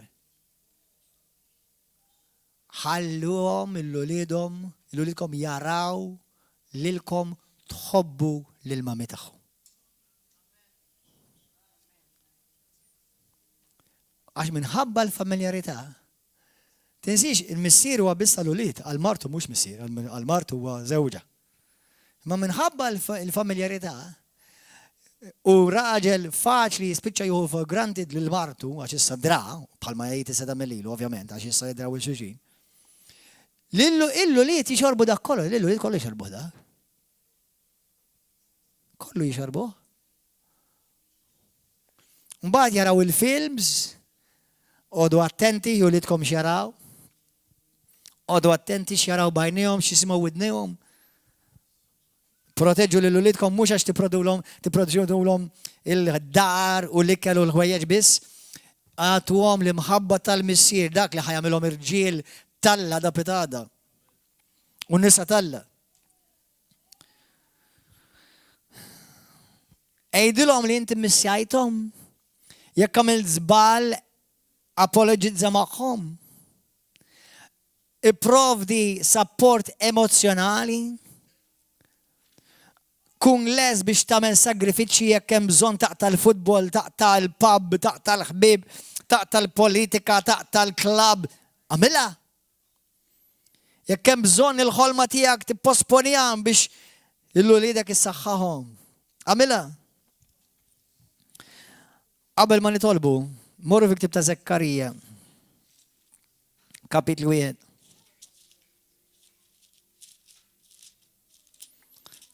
S1: Ħalluhom il-uliedkom jaraw lilkom tħobbu lil mami tagħhom. Għax minħabba l-familjarità tinsix il-missier huwa biss għall-ulied, għall-martu mhux missier, għall-martu huwa żewġa. Ma minħabba l-familjarità u raġel faċli jispiċċa juhu for granted lil-martu għax issa dra, bħalma jgħid issa damilu, ovvjament, għax issa jidraw il-xuxin. Illu li jixorbu dak kollu, illu li kollu jixorbu dak. Kollu jixorbu. Mbagħad jaraw il-films, għodu attenti ju li tkom xjaraw, għodu attenti xjaraw bajnijom, xisimaw widnijom. Proteġu l-ulidkom mux għax tiproduġulhom il-dar u l-ikkel u l-ħwejjeġ biss, għatuhom l-imħabba tal-missier dak li ħajamilhom irġiel talla da pitada u nisa talla. Ejdilhom li inti missjajthom, jekk għamil żball apologizza magħhom. Ipprovdi support emozjonali. Kun les biex tagħmel sagrifiċċji jekk hemm bżonn taqta' l-futbol, taqta' l-pub, taqta' l-ħbieb, taqta' l-politika, taqta' l-klabb. Għamilha. Jekk hemm bżonn il-ħolma tiegħek tipposponija biex l-uliedek issaħħahom. Għamilha. Qabel ma nitolbu, morru fi ktieb ta' Zekkarija, kapitlu 1.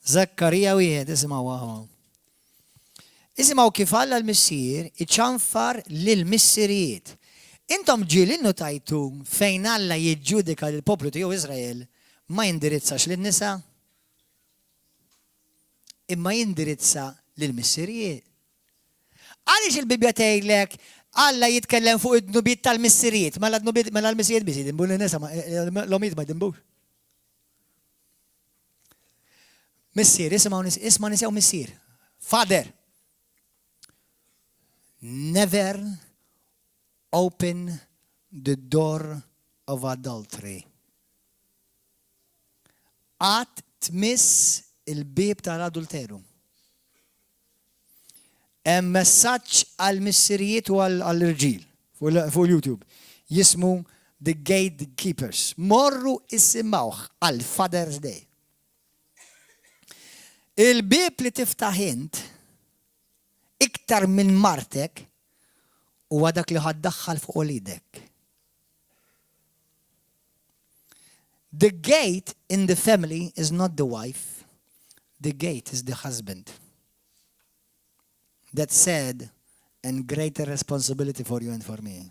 S1: Zekkarija 1, isimgħu għahwa. Isimgħu kif Alla l-missier iċanfar lill-missirijiet. Intom ġieli notajtu fejn Alla jiġġudika lill-poplu tiegħu Iżrael ma jindirizzax lin-nisa, imma jindirizza lill-missirijiet. Għaliex il-Bibja tgħidlek Alla jitkellem fuq id-nubiet tal-missirijiet, mela l-missirijiet biss jidinbu lin-nisa, l-omijiet ma jdinbux. Missier, isma nisjaw missier. Father, never open the door of adultery. Għat tmiss il-bib tal-adulteru. Hemm messaġġ għal-missirijiet u għall-irġiel fuq YouTube. Jismu The Gatekeepers. Morru isimgħuh għal Father's Day. Il-bib li tiftaħ int iktar minn martek huwa dak li ħaddaħħal fuq olidek. The gate in the family is not the wife. The gate is the husband. That said, and greater responsibility for you and for me.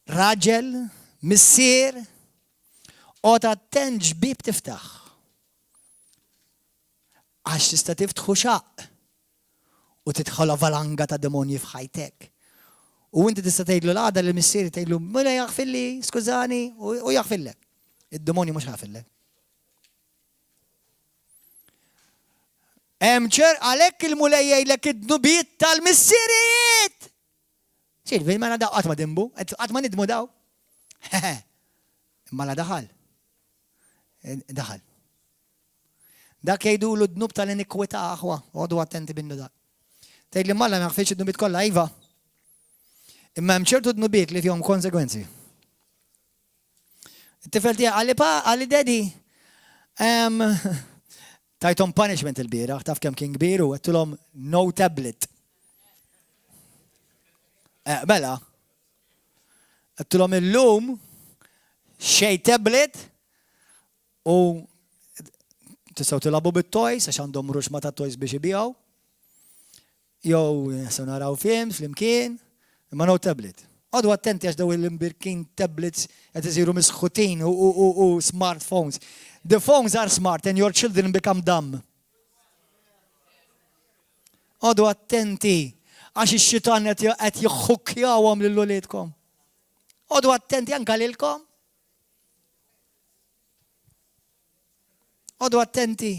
S1: Raġel, missier, ota attent ġbib tiftaħ. Għax tista' tiftħu xaq u tidħol valanga ta' demonji f'ħajtek. U inti tista' tgħidlu l-għada li missieri tgħidlu mela jaħfilli, skużani, u jaħfillek. Id-demonju mhux ħafillek. Hemm għalhekk il-mulej jgħidlek id-nubiet tal-missierijiet. ċirfi, ma nadaw qatt ma dimbu, qatt ma nidmu daw. Imma la daħal. Daħal. Dak jgħidulu d-dnub tal-inikwità aħwa, għodu attenti binnu dak. Tgħidli malla ma ħfitx id-dnubiet kollha iva. Imma hemm ċertu dnubiet li fihom konsekwenzi. It-tifel tiegħek għalli daddy tajthom punishment il-bieraħ, taf kemm kien kbir u għedtulhom no tablet. Mela, għedtulhom illum xej tablet u tistgħu tilagħbu bit-toys għax għandhom ruxma ta' toys biex ibijaw. Jew se naraw films flimkien, imma no tablet. Għadu attenti għax daw il-imbirkin tablets qed isiru misħutin u smartphones. The phones are smart and your children become dumb. Għadu attenti għax ix-xitan qed jħukkjawhom lil uliedkom. Għadu attenti anke lilkom. Għadu attenti.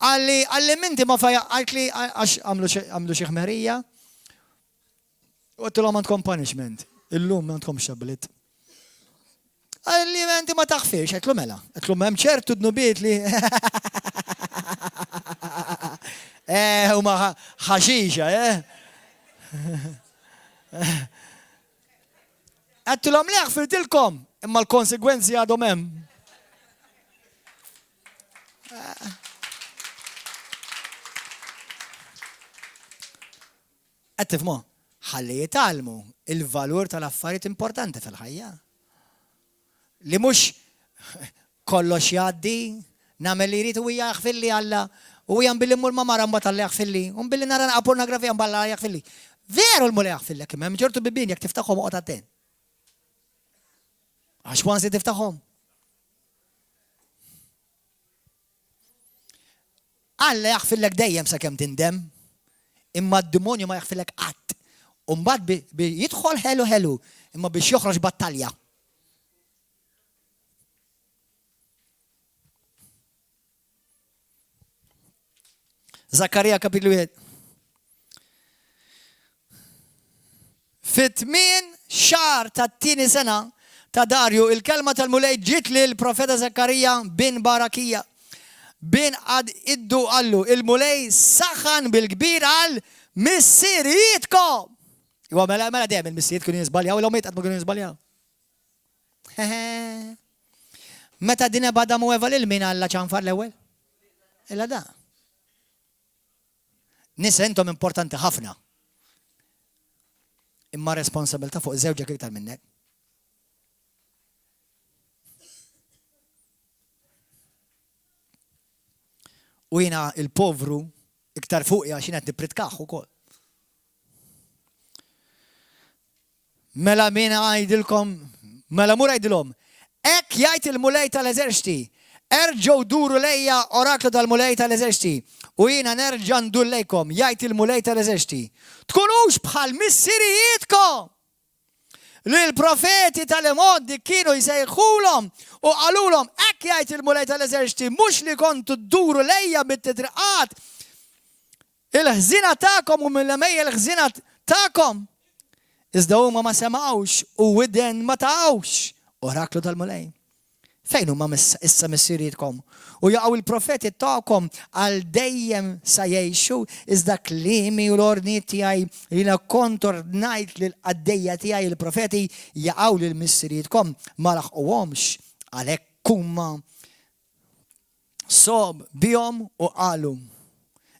S1: Għalli minti ma għaltli għax għamlu xi ħmerija. U għattilhom għandkom punishment. Illum għandkom xablit. Għalli minti ma taħfirx, għatlu mela. Għatlu hemm ċertu dnubiet li. U ma ħaxixa, Għattilhom li għafirtilkom, imma l-konsekwenzi għadhom hemm. Għattif mo, ħalli jitalmu il-valur tal-affarijiet importanti fil-ħajja. Li mhux kollox jgħaddi, nagħmel li jrid u jaħfilli Alla, u jgħambilli mmur ma mara mbagħad Alla jaħfilli, u mbilli nara pornografija mballa jaħfilli. Veru l-mula jaħfillek, imma hemm ċertu bibien jekk tiftaħhom oqgħod attent. Għax wansi tiftaħhom. Alla jaħfillek dejjem sakemm tindem. Imma d-demonju ma jaħfilek qatt. U mbagħad jidħol ħelu, imma biex joħroġ battalja. Zakkarija kapitlu 1. Fit-tmien xahar tat-tieni sena ta' Darju, il-kelma tal-mulej ġiet lil profeta Zakkarija bin Barakija. Bin għad iddu għallu, il-mulej saħan bil-kbir għal missierietkom. Iwa mela dejjem il-missieriet kienu jizbaljaw, l-omiet għad ma kienu jizbaljaw. Meta dina bada mu Eva l-min għalla ċanfar l-ewel? Illa da. Nisentom importanti ħafna. Imma responsabilta fuq żewġek iktar minnek. U jina il-povru iktar fuqi għax jina t-nipritkaħ ukoll. Mela min għajdilkom, mela mur għajdilhom, ek jgħid il-mulej tal-eżerċti, erġgħu duru lejja oraklu tal-mulej tal-eżerċti, u jina nerġa' ndur lejkom, jgħid il-mulej tal-eżerċti, tkunux bħal missierietkom. Li l-profeti tal-imoddi kienu jsejħulhom u qalulhom hekk jgħid il-mulej tal-eżerċti mhux li kontu dduru lejja bit-titriqat il-ħżina tagħkom u mill-mejja l-ħżina tagħkom. Iżda huma ma semgħux u widen ma taqgħux oraklu tal-mulej. Fejn huma issa missierietkom? U jaqgħu il-profeti tagħkom għal dejjem sa jgħixu iżda kliemi u l-ordnijiet tiegħi li kont ordnajt lil qaddejja tiegħi il-profeti jaqgħu lil missierietkom ma laħquhomx għalhekk huma sob bihom u qalu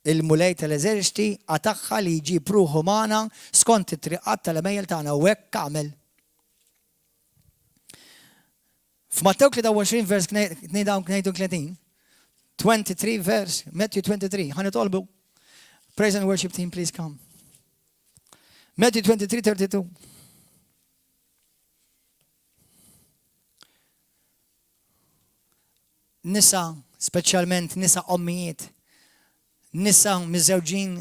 S1: il-mulej tal-eżerċiti għataħħa li jġib ruħu magħna skont it-triqat tal-emejjel tagħna u hekk għamel. F'Matteo 23 vers 32, 23 vers, Matthew 23, ħanitolbu. Praise and worship team, please come. Matthew 23, 32. Nisa, speċjalment nisa ommijiet, nisa miżewġin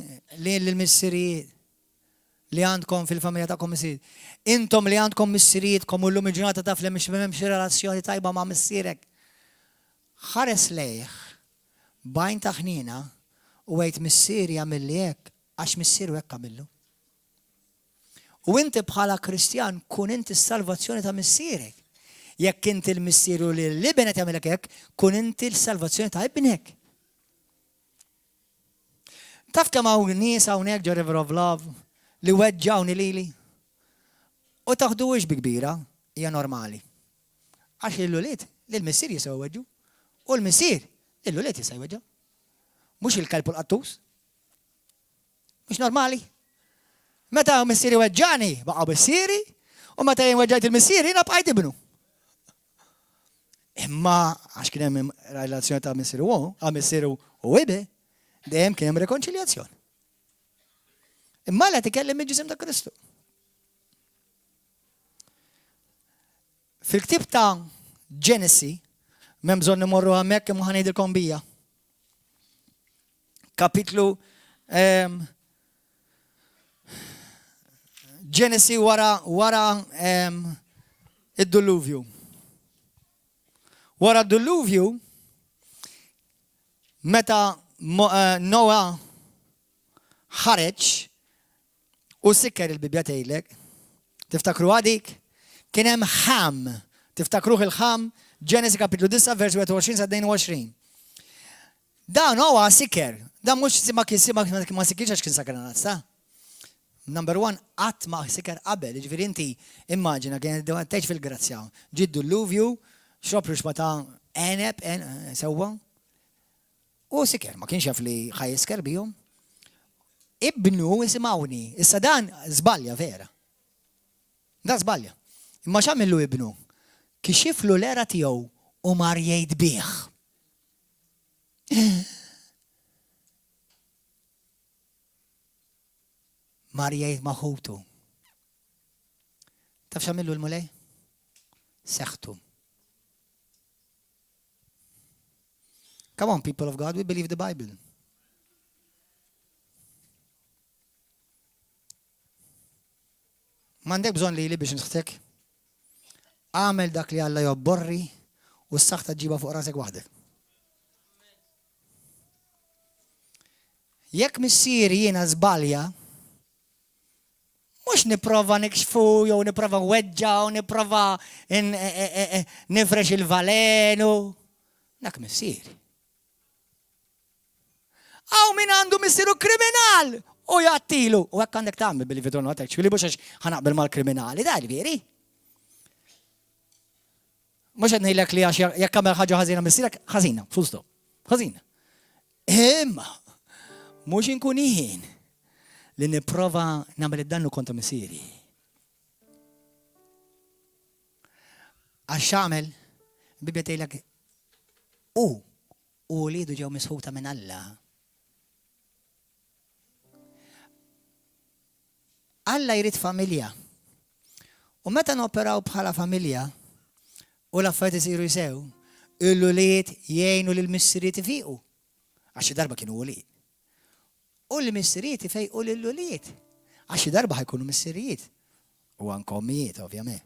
S1: li l-missirijiet li għandkom fil-familja ta'kom missirijiet. Intom li għandkom missirijietkom u l-lum il-ġurnata taf li mhix relazzjoni tajba ma' missierek. Ħares lejh bajn taħnina u għajt missieri għamilli hekk għax missieru hekk għamillu. U inti bħala Kristjan kun inti s-salvazzjoni ta' missierek. Jekk inti l-missieru li l-ibenet jagħmilek hekk, kun inti l-salvazzjoni ta' ibnek. Taf kemm hawn nies hawnhekk ġo River of Love li weġġawni lili. U taħduwix bi kbira, hija normali. Għax il-luliet li l-missier jisgħu weġġu u l-missier il-luliet jisgħu weġġu. Mhux il-kalb u l-qattus. Mhux normali. Meta missieri weġġani baqgħu missieri u meta jien weġġajt il-missieri jiena bqajt ibnu. Imma għax kien hemm relazzjoni ta' missieru u ibe, dejjem kien hemm rekonċiljazzjoni. Imma la tikellim il-ġisem ta' Kristu. Fil-ktib ta' Genesi, m'hemm bżonn nimorru hemmhekk imma ħanejdilkom bija. Kapitlu Genesi wara id-diluvju. Wara d-diluvju, meta Noa ħareġ u sikker il-Bibja tgħidlek, tiftakru għadik, kien hemm ħam, tiftakruh il-ħam, Genesi kapitlu 9 vers 21 sa 22. Dan Noa sikker, dan mhux ma sikirx għax kien sakranat, sa? Number one, qatt ma sikker qabel, ġifieri inti immaġina kien tgħid fil-grazzja. Ġid diluvju, xopru xmata eneb sewwa. U sikker, ma kienx jaf li ħajisker bihom. Ibnu isimawni, issa dan żbalja vera. Dan żbalja. Imma x'għamillu ibnu? Kixiflu l-era tiegħu u mar jgħid bih. Mar jgħid maħutu. Taf x'għamillu l-mulej? Seħħtu. Come on, people of God, we believe the Bible. M'għandek bżonn li biex nħtek. Għamel dak li Alla jobborri u s-saħħa ġiba fuq rasek waħdek. Jekk missieri jiena żbalja, mhux nipprova nikxfu jew nipprova weġġa u nipprova nifrex il-valenu. Dak missieri. Għaw min għandu missieru kriminal u jgħattilu. U għak għandek tagħmel billi vedu għatek, xwili bux għax ħanaqbel mal-kriminali, da l-veri. Mux għed nejlek li għax jekk għamel ħagġa ħazina missierek, ħazina, full stop. Ħazina. Imma, mux inkun jien li niprofa nagħmel id-dannu kontra missieri. Għax għamel, Bibja tgħidlek u li ġew misħuta minn Alla. Alla jrid familja. U meta noperaw bħala familja u l-affarijiet isiru jsew, il-luliet jgħinu lill-missieriet ifiqu. Għax xi darba kienu wuliet. U l-missieriet ifejqu lill-luliet. Għax xi darba ħajkunu missierijiet. U anke ommijiet, ovvjament.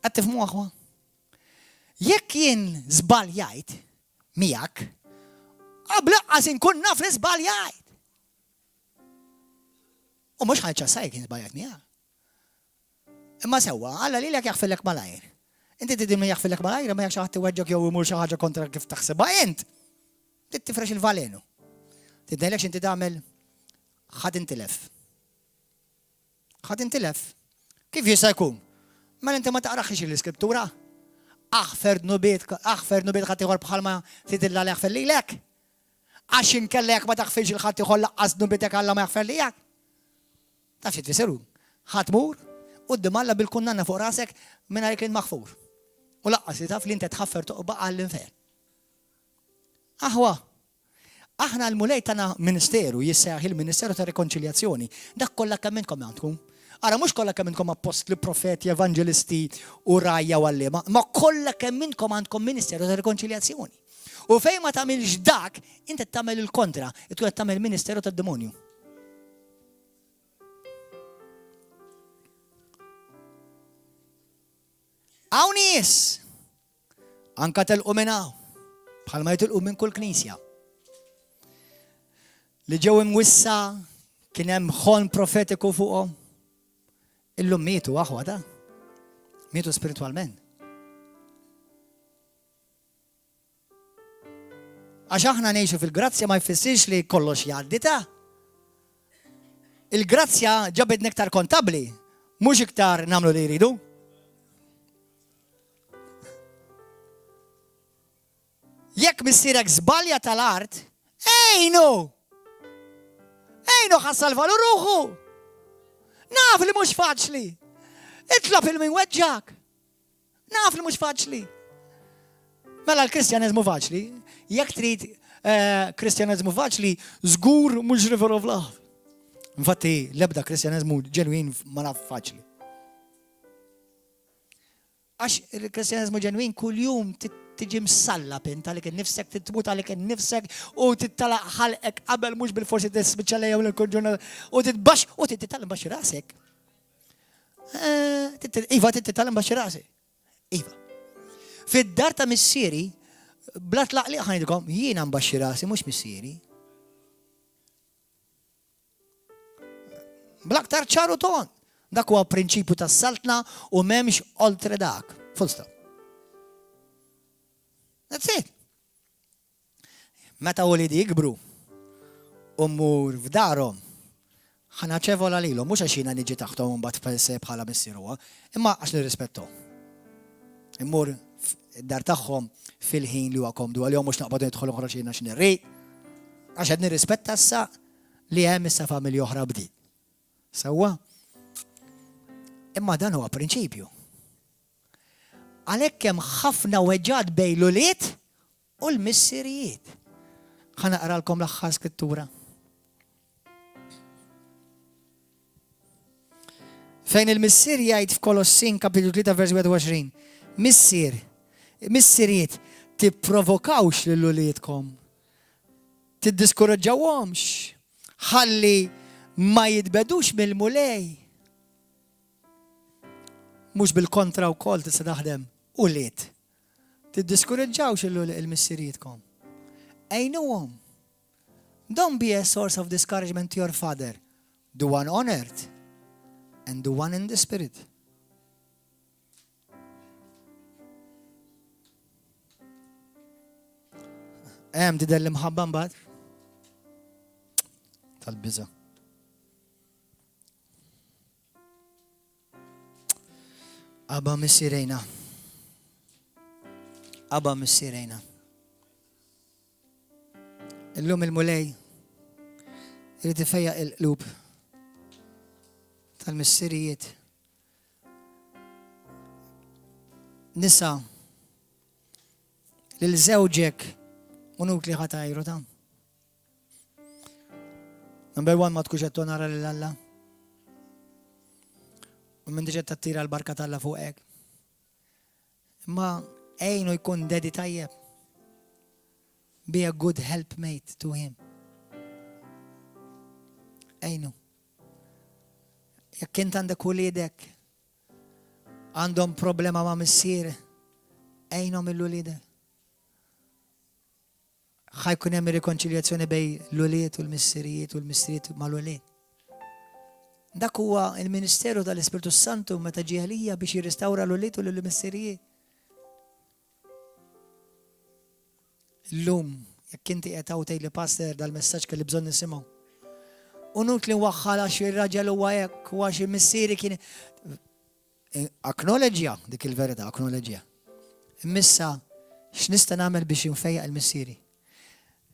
S1: Qed tifhmu aħwa? Jekk jien żbaljajt miegħek, qabel qas inkun naf li żbaljajt. U mhux ħajċassajk jien żbaljajt miegħek. Imma sewwa, Alla lilek jaħfilek malajr. Inti tidim li jaħfilek malajr, ma jekk xi ħadd iweġġok jew imur xi ħaġa kontra kif taħsibha int. Tifrex il-valenu. Tidnejlekx inti tagħmel ħadd intilef. Ħadd intilef. Kif jista' jkun? Mela inti ma taqraħx l-iskrittura. Aħfer nubiet ħadd ieħor bħalma titilla li jaħfel lilek. Għax inkella jekk ma taħfilx il-ħadd ieħor laqqas dubitek Alla ma jaħfer lijak. Taf xi tfisseru? Ħatmur quddiem Alla bil-kunnanna fuq rasek mingħajr kien maħfur. U laqqas li taf li inti tħaffer toqba' għall-infern. Aħwa, aħna l-mulej tagħna ministeru jisseħ il-Ministeru ta' Rikonċiljazzjoni. Dak kollha kemm intkom għandkom. Ara mhux kollha kemm intkom apostli, profeti, evangelisti u rajja u għalliema, ma kollha kemm intkom għandkom Ministeru ta' Rikonċiljazzjoni. U fejn ma tagħmilx dak, inti tagħmel il-kontra, tkun qed tagħmel Ministeru tad-Demonju. Hawn nies anke telqu minn hawn bħalma jitilqu minn kull knisja. Li ġew imwissa kien hemm ħolm profetiku fuqhom. Illum mietu aħwa da. Mietu spiritualment. Għax aħna ngħixu fil-grazzja ma jfissirx li kollox jgħaddi ta'. Il-grazzja ġabed nektar kontabli, mhux iktar nagħmlu li jridu. Jekk missierek żbalja tal-art, ejnu ħassalvalu ruħu. Naf li mhux faċli. Itlab il-min weġġak. Naf li mhux faċli. Mela l-Kristjaneżmu faċli. Jekk trid Kristjaneżmu faċli, żgur mhux river of love. Infatti l-ebda Kristjaneżmu ġenwin ma naf faċli. Għax il-Kristjaneżmu ġenwin kuljum tiġi msallab int għalik innifsek, titmut għalik innifsek u tittalaq ħalqek qabel mhux bil-forsi tispiċċa lejha l-konġurnal u titbax u tittalem baxxi rasek. Iva tittalem baxxi rasek. Iva. Fid-dar ta' missieri bla tlaqli ħajdilkom jiena mbaxxi rasi mhux missieri. Bl-aktar ċaru ton. Dak huwa prinċipju tas-saltna u m'hemmx oltre dak. Full stop. That's it. Meta wulidi jikbru u mmur f'darhom ħanaċevola lilhom mhux għax jiena niġi taħtom mbagħad bħala missieru, imma għax nirrispettom. Immur id-dar tagħhom fil-ħin li huwa komdu għalihom mhux naqbad nidħol oħra xejn għax nirri għax qed nirrispetta issa li hemm issa familja oħra bdiet. Sewwa? Imma dan huwa prinċipju. Għalhekk hemm ħafna weġġat bejn l-ulied u l-missirijiet. Ħa naqralkom l-aħħar skrittura. Fejn il-missier jgħid f'Kolossin kapitlu 3 vers 21. Missirijiet tipprovokawx lill-uliedkom. Tiddiskoraġġawhomx. Ħalli ma jitbedux mill-mulej. Mhux bil-kontra wkoll tista' taħdem. Ulied. Tiddiskoraġġawx il-missirietkom. Għejnuhom. Don't be a source of discouragement to your father. The one on earth and the one in the spirit. Tidher l-imħabba mbagħad? Tal-biża'. Abba missirejna. Abba missirejna. Illum il-mulej irid ifejjaq il-qlub tal-missirijiet. Nisa lil żewġek u nukli ħatajru ta'. Number 1 ma tkunx qed tonara lil Alla. U minn diġa tattira l-barka tal-Alla fuqek. Imma ejnu jkun dedi tajjeb. Be a good helpmate to him. Ejnu. Jekk int għandek uliedek għandhom problema ma' missier, ejnhom il-uliedek. Ħajkun hemm rikonċiljazzjoni bejn l-ulied u l-missirijiet u l-missirijiet mal-ulied. Dak huwa il-Ministeru tal-Ispiritu Santu meta ġie għalija biex jirrestawra l-ulied u l-missirijiet. Illum, jekk inti qed tgħid li pastor dal-messaġġ kelli bżonn nisimgħu. U nut li waħħal għax ir-raġel huwa hekk u għax il-missieri kien acknowledgeja dik il-verità, acknowledgeja. Immissa x'nista' nagħmel biex jinfejjaq il-missieri?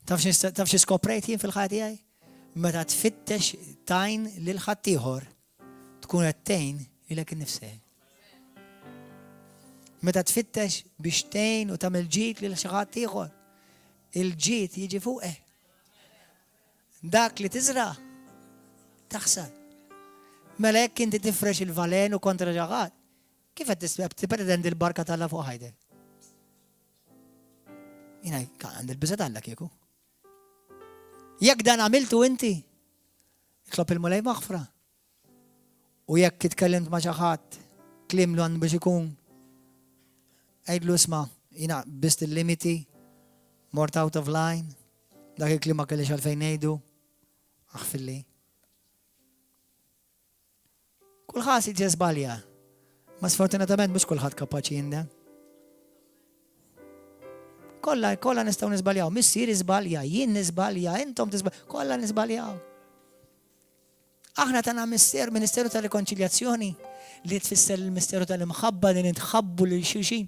S1: taf xi skoprejt jien fil-ħajja tiegħi? Meta tfittex tajn lil ħaddieħor tkun qed tgħin lilek innifsek. Meta tfittex biex tgħin u tagħmel ġid lil xi ħadd ieħor, il-ġid jiġi fuqek. Dak li tiżra' taħsad. Mela jekk inti tifrex il-valen u kontra xi ħadd, kif qed tippretendi l-barka tagħha fuq ħajdek? Jiena għandi l-biża' tagħha kieku. Jekk dan għamiltu inti, itlob il-mulej maħfra. U jekk titkellimt ma' xi ħadd, klimlu għandu biex ikun, għajdlu isma' jiena bist il-limiti, mort out of line, dak il-klim ma kellix għalfejn ngħidu, aħfilli. Kulħadd jiġi żbalja, ma sfortunatament mhux kulħadd kapaċi jinda. Kolla nistgħu nisbaljaw, missier iżbalja, jien nisbalja, intom tisbalja, kollha nisbaljaw. Aħna tagħna Ministeru tal-Rikonċiljazzjoni li tfisser il-Misteru tal-Imħabba li nitħabbu lil xulxin.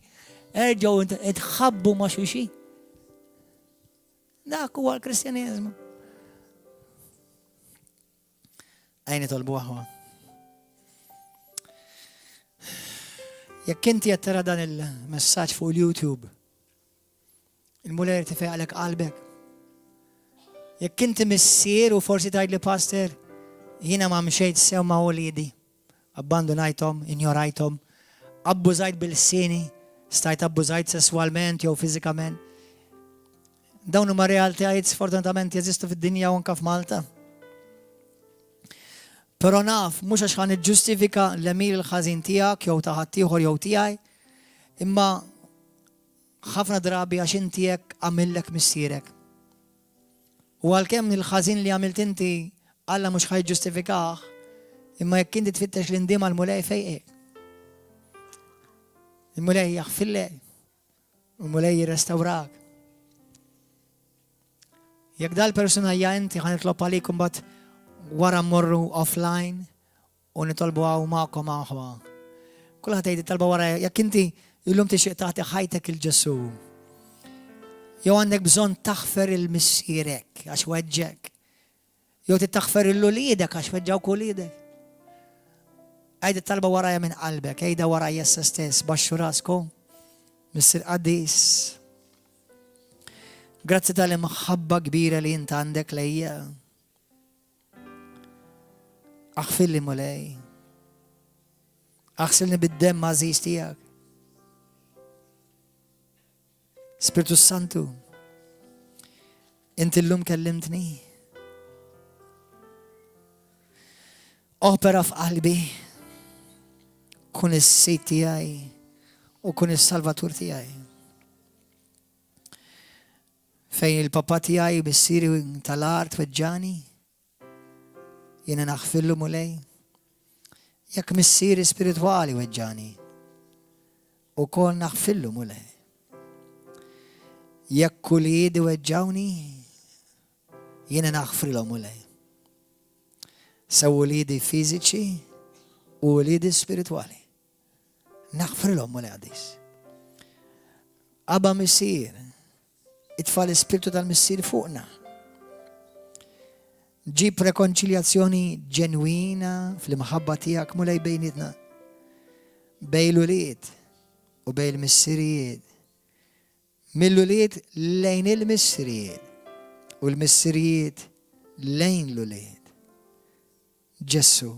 S1: Erġgħu nitħabbu ma' xulxin. Dak huwa l-Kristjaneżmu. Ejn itolbu aħwa. Jekk inti qed tara dan il-messaġġ fuq il-YouTube, il-mulej tifeqlek qalbek. Jekk inti missier u forsi tgħid li pastor, jiena ma mxejt sew ma' wliedi, abbandonajthom, injorajthom, abbużajt bil-sieni, stajt abbużajt sesswalment jew fiżikament. Dawn huma realtajiet sfortunatament jeżistu fid-dinja u anke f'Malta. Però naf, mhux għax ħan iġġustifika l-emil il-ħażin tiegħek jew ta' ħadd ieħor jew tiegħi, imma ħafna drabi għax inti hekk għamillek missierek. U għalkemm il-ħażin li għamilt inti Alla mhux ħajġustifikah, imma jekk inti tfittex l-indiem għall-mulej fejqek. Il-mulej jaħfillek, il-mulej jirrestawrak. Jekk dal-persuna hija inti ħanitlob għalik imbagħad wara mmorru offline u nitolbu għaw magħkom aħwa. Kulħadd jgħid talba wara jekk inti illum tixtieq taħti ħajtek il-Ġesu. Jew għandek bżonn taħfer il-missierek għax weġġek. Jew titaħfer il-uliedek għax weġġawk uliedek. Għajda talba warajja minn qalbek, għajda warajja issa stess, baxxu raskom, Mr. Qaddis. Grazzi tal-imħabba kbira li inta għandek lejja. Aħfilli mulej. Aħsilni bid-dem mażiż tiegħek. Spiritu Santu, inti l-lum kellimtni. Opera f'qalbi, kun is-sejt tiegħi u kun is-salvatur tiegħi. Fejn il-papa tiegħi missieri tal-art weġġani, jiena naħfillu mulej. Jekk missieri spiritwali weġġani, ukoll naħfillu mulej. Jekk uliedi weġġawni, jiena naħfrilhom mulej. Sew uliedi fiżiċi u uliedi spiritwali. Naħfrilhom mulej Qaddis. Abba missier, itfa' l-ispirtu tal-missier fuqna. Ġib rekonċiljazzjoni ġenwina fl-imħabba tiegħek mulej bejnietna. Bejn l-ulied u bejn il-missirijiet. Mill-ulied lejn il-missirijiet u l-missirijiet lejn l-ulied. Ġesu,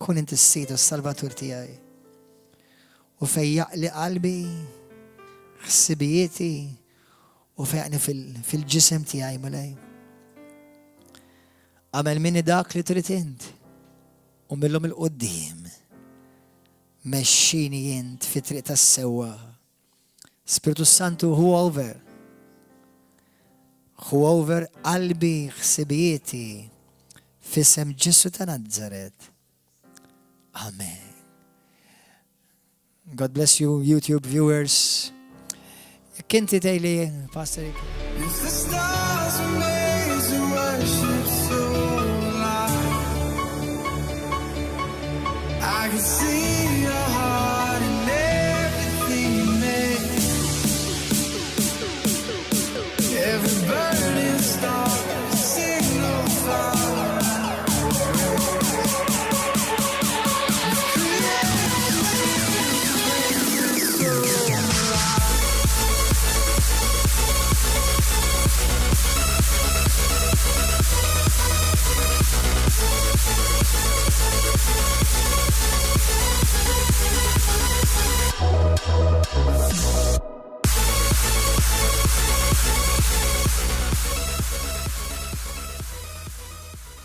S1: kun inti s-sejt u s-salvatur tiegħi. U fej jaqli qalbi, ħsibijieti u fejqni fil-ġisem tiegħi mulej. Għamel minni dak li trid int u millhom il-qudiem. Mexxini jint fi triq tas-sewwa. Spiritu Santu hu over qalbi ħsibijieti f'isem Ġesu ta' Nażaret. Amen. God bless you, YouTube viewers. Jekk inti tgħidli, Pastor.
S2: If the stars were made to worship so loud, I could see